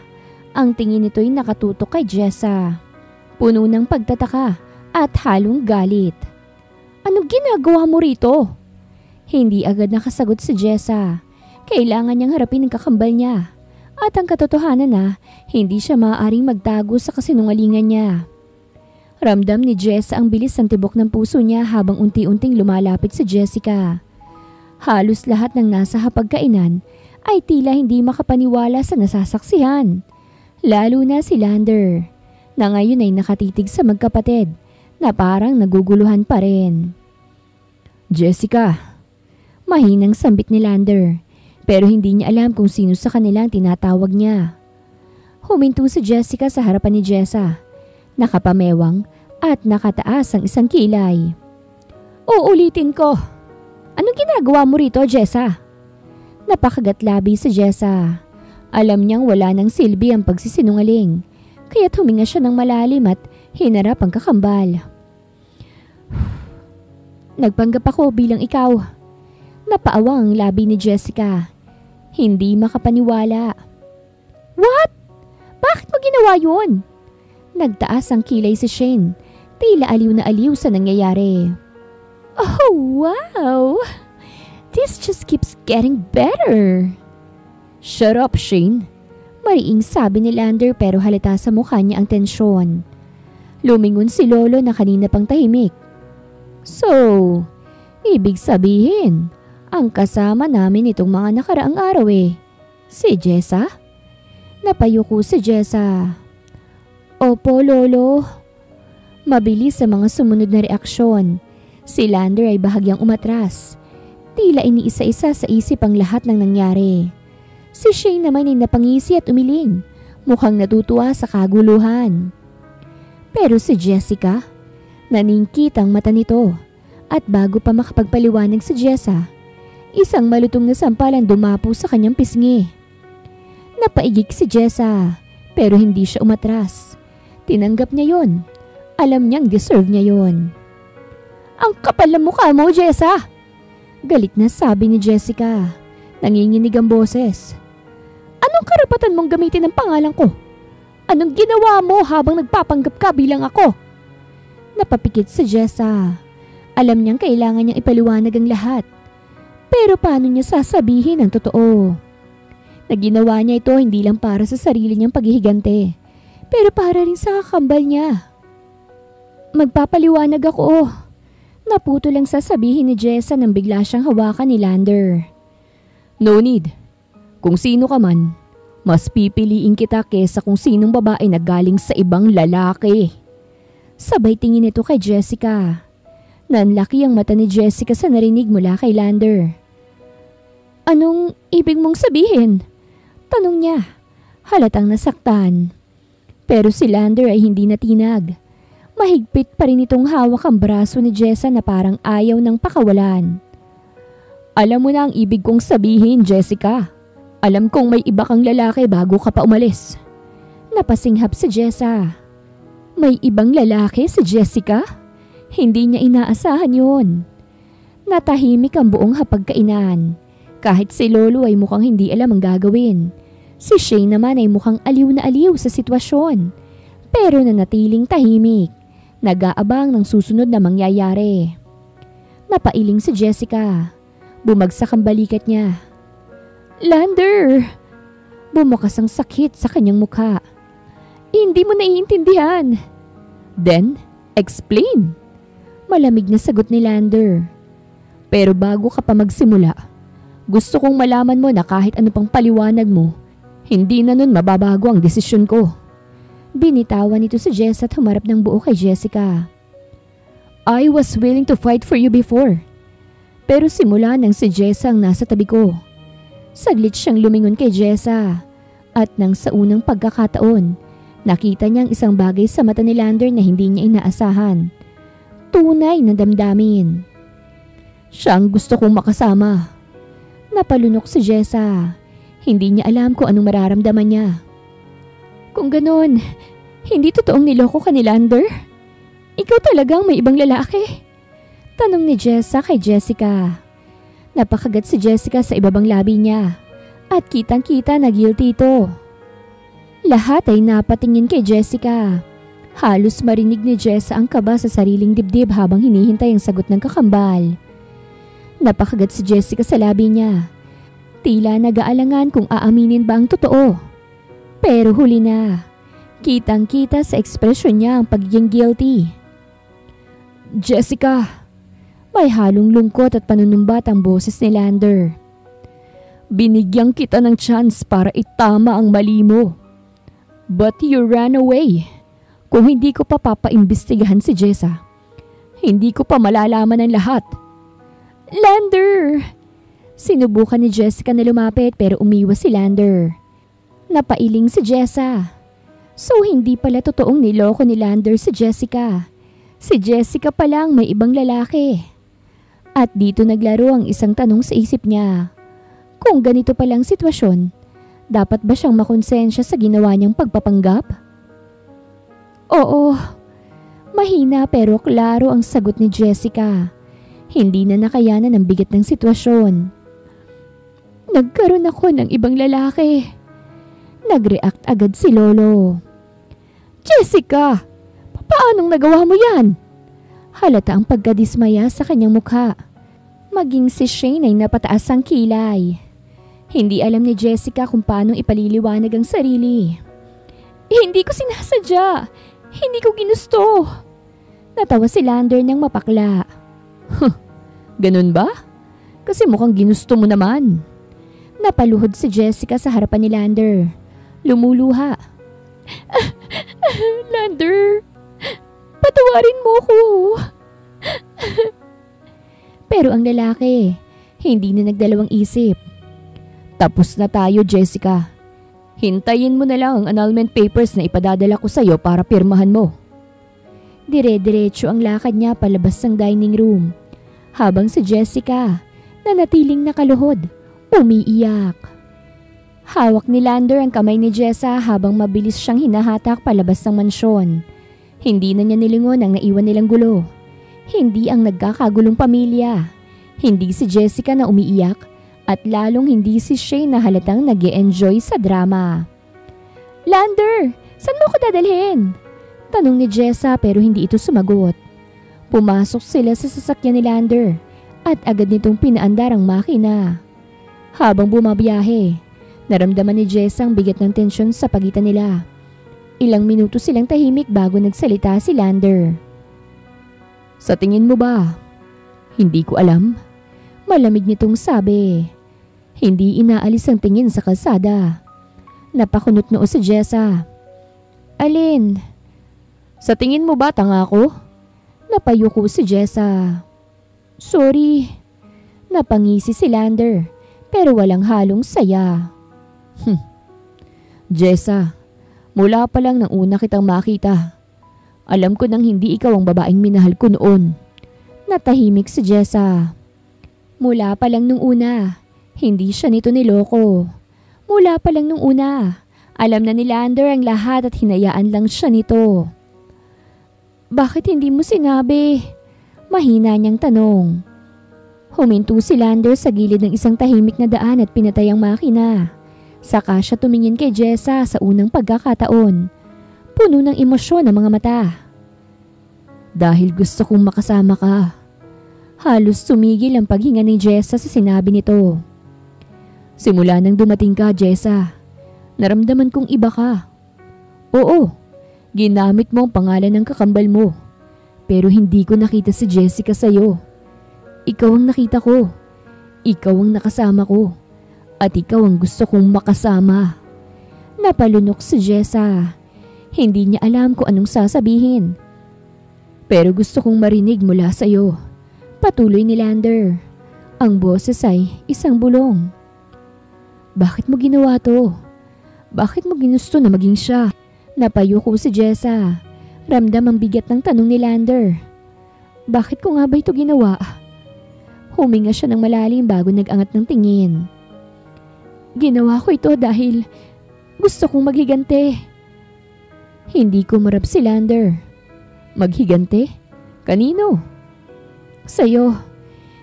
Ang tingin nito'y nakatutok kay Jessa. Puno ng pagtataka at halong galit. Anong ginagawa mo rito? Hindi agad nakasagot si Jessa. Kailangan niyang harapin ang kakambal niya. At ang katotohanan na hindi siya maaaring magtago sa kasinungalingan niya. Ramdam ni Jessa ang bilis ng tibok ng puso niya habang unti-unting lumalapit si Jessica. Halos lahat ng nasa hapagkainan ay tila hindi makapaniwala sa nasasaksihan. Lalo na si Lander. na ngayon ay nakatitig sa magkapatid na parang naguguluhan pa rin. Jessica, mahinang sambit ni Lander pero hindi niya alam kung sino sa kanila ang tinatawag niya. Huminto si Jessica sa harapan ni Jessa, nakapamewang at nakataas ang isang kilay. Uulitin ko. Anong ginagawa mo rito, Jessa? Napakagatlabi si Jessa. Alam niyang wala nang silbi ang pagsisinungaling, kaya't huminga siya ng malalim at hinarap ang kakambal. Nagpanggap ako bilang ikaw. Napaawang ang labi ni Jessica. Hindi makapaniwala. What? Bakit mo ginawa yun? Nagtaas ang kilay si Shane. Tila aliw na aliw sa nangyayari. Oh, wow! This just keeps getting better. Shut up, Shane. Mariing sabi ni Lander pero halata sa mukha niya ang tensyon. Lumingon si Lolo na kanina pang tahimik. So, ibig sabihin, ang kasama namin itong mga nakaraang araw si Jessa? Napayuko si Jessa. Opo, Lolo. Mabilis sa mga sumunod na reaksyon. Si Lander ay bahagyang umatras. Tila iniisa-isa sa isip ang lahat ng nangyari. Si Shane naman ay napangisi at umiling, mukhang natutuwa sa kaguluhan. Pero si Jessica, naningkit ang mata nito at bago pa makapagpaliwanag si Jessa, isang malutong na sampalan dumapo sa kanyang pisngi. Napaigik si Jessa pero hindi siya umatras. Tinanggap niya yon. Alam niyang deserve niya yon. Ang kapal ng mukha mo, Jessa! Galit na sabi ni Jessica. Nanginginig ang boses. Anong karapatan mong gamitin ang pangalan ko? Anong ginawa mo habang nagpapanggap ka bilang ako? Napapikit si Jessa. Alam niyang kailangan niyang ipaliwanag ang lahat. Pero paano niya sasabihin ang totoo? Naginawa niya ito hindi lang para sa sarili niyang paghihigante, pero para rin sa kakambal niya. Magpapaliwanag ako. Naputo lang sasabihin ni Jessa nang bigla siyang hawakan ni Lander. No need. Kung sino ka man, mas pipiliin kita kesa kung sinong babae na galing sa ibang lalaki. Sabay tingin ito kay Jessica. Nanlaki ang mata ni Jessica sa narinig mula kay Lander. Anong ibig mong sabihin? Tanong niya. Halatang nasaktan. Pero si Lander ay hindi natinag. Mahigpit pa rin itong hawak ang braso ni Jessa na parang ayaw ng pakawalan. Alam mo na ang ibig kong sabihin, Jessica. Alam kong may iba kang lalaki bago ka pa umalis. Napasinghap si Jessa. May ibang lalaki si Jessica? Hindi niya inaasahan yun. Natahimik ang buong hapagkainan. Kahit si Lolo ay mukhang hindi alam ang gagawin. Si Shane naman ay mukhang aliw na aliw sa sitwasyon. Pero nanatiling tahimik. Nag-aabang ng susunod na mangyayari. Napailing si Jessica. Bumagsak ang balikat niya. Lander! Bumukas ang sakit sa kanyang mukha. Hindi mo naiintindihan. Then, explain. Malamig na sagot ni Lander. Pero bago ka pa magsimula, gusto kong malaman mo na kahit ano pang paliwanag mo, hindi na nun mababago ang desisyon ko. Binitawan nito si Jess at humarap ng buo kay Jessica. I was willing to fight for you before. Pero simula nang si Jessa ang nasa tabi ko. Saglit siyang lumingon kay Jessa. At nang sa unang pagkakataon, nakita niyang isang bagay sa mata ni Lander na hindi niya inaasahan. Tunay na damdamin. Siyang gusto kong makasama. Napalunok si Jessa. Hindi niya alam kung anong mararamdaman niya. Kung ganon, hindi totoong niloko ka ni Lander? Ikaw talagang may ibang lalaki? Tanong ni Jessa kay Jessica. Napakagat si Jessica sa ibabang labi niya at kitang-kita na guilty ito. Lahat ay napatingin kay Jessica. Halos marinig ni Jessa ang kaba sa sariling dibdib habang hinihintay ang sagot ng kakambal. Napakagat si Jessica sa labi niya. Tila nag-aalangan kung aaminin ba ang totoo. Pero huli na. Kitang-kita sa ekspresyon niya ang pagiging guilty. Jessica! May halong lungkot at panunumbat ang boses ni Lander. Binigyan kita ng chance para itama ang mali mo. But you ran away. Kung hindi ko pa papaimbestigahan si Jessa, hindi ko pa malalaman ang lahat. Lander! Sinubukan ni Jessica na lumapit pero umiwas si Lander. Napailing si Jessa. So hindi pala totoong niloko ni Lander si Jessica. Si Jessica pa lang may ibang lalaki. At dito naglaro ang isang tanong sa isip niya. Kung ganito palang sitwasyon, dapat ba siyang makonsensya sa ginawa niyang pagpapanggap? Oo. Mahina pero klaro ang sagot ni Jessica. Hindi na nakayanan ang bigat ng sitwasyon. Nagkaroon ako ng ibang lalaki. Nag-react agad si Lolo. Jessica! Paanong nagawa mo yan? Halata ang pagkadismaya sa kanyang mukha. Maging si Shane ay napataas ang kilay. Hindi alam ni Jessica kung paano ipaliliwanag ang sarili. Hindi ko sinasadya. Hindi ko ginusto. Natawa si Lander nang mapakla. Ganun ba? Kasi mukhang ginusto mo naman. Napaluhod si Jessica sa harapan ni Lander. Lumuluha. Lander, patawarin mo ko. Pero ang lalaki, hindi na nagdalawang isip. Tapos na tayo, Jessica. Hintayin mo na lang ang annulment papers na ipadadala ko sa'yo para pirmahan mo. Dire-diretso ang lakad niya palabas ng dining room. Habang si Jessica, nanatiling nakaluhod, umiiyak. Hawak ni Lander ang kamay ni Jessa habang mabilis siyang hinahatak palabas ng mansyon. Hindi na niya nilingon ang naiwan nilang gulo. Hindi ang nagkakagulong pamilya. Hindi si Jessica na umiiyak at lalong hindi si Shane na halatang nag-e-enjoy sa drama. Lander, saan mo ko dadalhin? Tanong ni Jessa pero hindi ito sumagot. Pumasok sila sa sasakyan ni Lander at agad nitong pinaandar ang makina. Habang bumabiyahe, naramdaman ni Jessa ang bigat ng tensyon sa pagitan nila. Ilang minuto silang tahimik bago nagsalita si Lander. Sa tingin mo ba? Hindi ko alam. Malamig nitong sabi. Hindi inaalis ang tingin sa kalsada. Napakunot noo si Jessa. Alin? Sa tingin mo ba tanga ko? Napayuko si Jessa. Sorry. Napangisi si Lander pero walang halong saya. Jessa, mula pa lang nang una kitang makita, alam ko nang hindi ikaw ang babaeng minahal ko noon. Natahimik si Jessa. Mula pa lang nung una, hindi siya nito niloko. Mula pa lang nung una, alam na ni Lander ang lahat at hinayaan lang siya nito. Bakit hindi mo sinabi? Mahina niyang tanong. Huminto si Lander sa gilid ng isang tahimik na daan at pinatay ang makina. Saka siya tumingin kay Jessa sa unang pagkakataon. Puno ng emosyon ang mga mata. Dahil gusto kong makasama ka. Halos tumigil ang paghinga ni Jessa sa sinabi nito. Simula nang dumating ka, Jessa, naramdaman kong iba ka. Oo, ginamit mo ang pangalan ng kakambal mo. Pero hindi ko nakita si Jessica sa'yo. Ikaw ang nakita ko. Ikaw ang nakasama ko. At ikaw ang gusto kong makasama. Napalunok si Jessa. Hindi niya alam kung anong sasabihin. Pero gusto kong marinig mula sa'yo. Patuloy ni Lander. Ang boses ay isang bulong. Bakit mo ginawa to? Bakit mo ginusto na maging siya? Napayuko si Jessa. Ramdam ang bigat ng tanong ni Lander. Bakit ko nga ba ito ginawa? Huminga siya ng malalim bago nag-angat ng tingin. Ginawa ko ito dahil gusto kong maghigante. Hindi ko marap si Lander. Maghigante? Kanino? Sa'yo.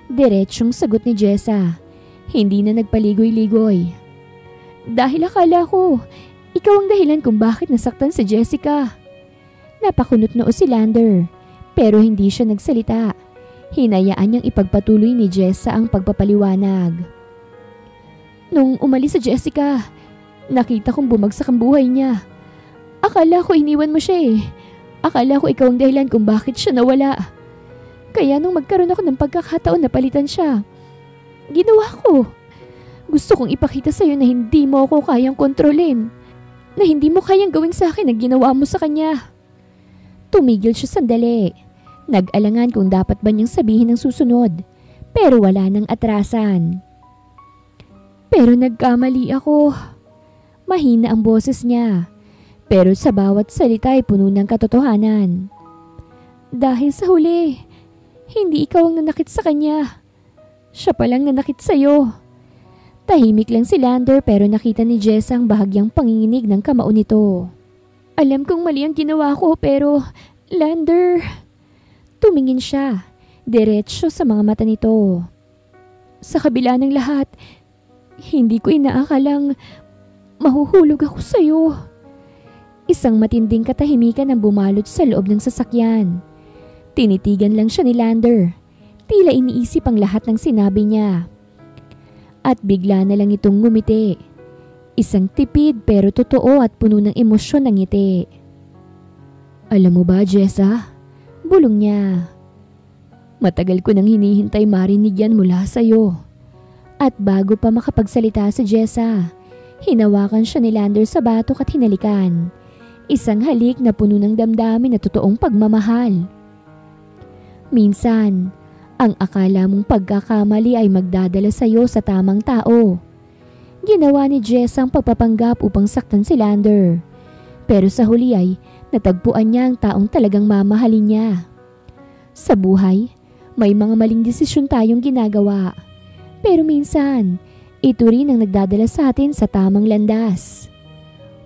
Diretsyong sagot ni Jessa. Hindi na nagpaligoy-ligoy. Dahil akala ko, ikaw ang dahilan kung bakit nasaktan si Jessica. Napakunot noo si Lander, pero hindi siya nagsalita. Hinayaan niyang ipagpatuloy ni Jessa ang pagpapaliwanag. Nung umalis si Jessica, nakita kong bumagsak ang buhay niya. Akala ko iniwan mo siya eh. Akala ko ikaw ang dahilan kung bakit siya nawala. Kaya nung magkaroon ako ng pagkakataon na palitan siya, ginawa ko. Gusto kong ipakita sa'yo na hindi mo ako kayang kontrolin. Na hindi mo kayang gawin sa akin ang ginawa mo sa kanya. Tumigil siya sandali. Nag-alangan kung dapat ba niyang sabihin ang susunod, pero wala nang atrasan. Pero nagkamali ako. Mahina ang boses niya, pero sa bawat salita ay puno ng katotohanan. Dahil sa huli, hindi ikaw ang nanakit sa kanya. Siya palang nanakit sa'yo. Tahimik lang si Lander pero nakita ni Jess ang bahagyang panginginig ng kamao nito. Alam kong mali ang ginawa ko pero, Lander... Tumingin siya, diretsyo sa mga mata nito. Sa kabila ng lahat, hindi ko inaakalang mahuhulog ako sa'yo. Isang matinding katahimikan ang bumalot sa loob ng sasakyan. Tinitigan lang siya ni Lander. Tila iniisip ang lahat ng sinabi niya. At bigla na lang itong ngumiti. Isang tipid pero totoo at puno ng emosyon ng ngiti. Alam mo ba, Jessa? Bulong niya. Matagal ko nang hinihintay marinig yan mula sa'yo. At bago pa makapagsalita si Jessa, hinawakan siya ni Lander sa batok at hinalikan. Isang halik na puno ng damdamin na totoong pagmamahal. Minsan, ang akala mong pagkakamali ay magdadala sa'yo sa tamang tao. Ginawa ni Jess ang pagpapanggap upang saktan si Lander. Pero sa huli ay natagpuan niya ang taong talagang mamahalin niya. Sa buhay, may mga maling desisyon tayong ginagawa. Pero minsan, ito rin ang nagdadala sa atin sa tamang landas.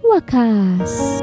Wakas!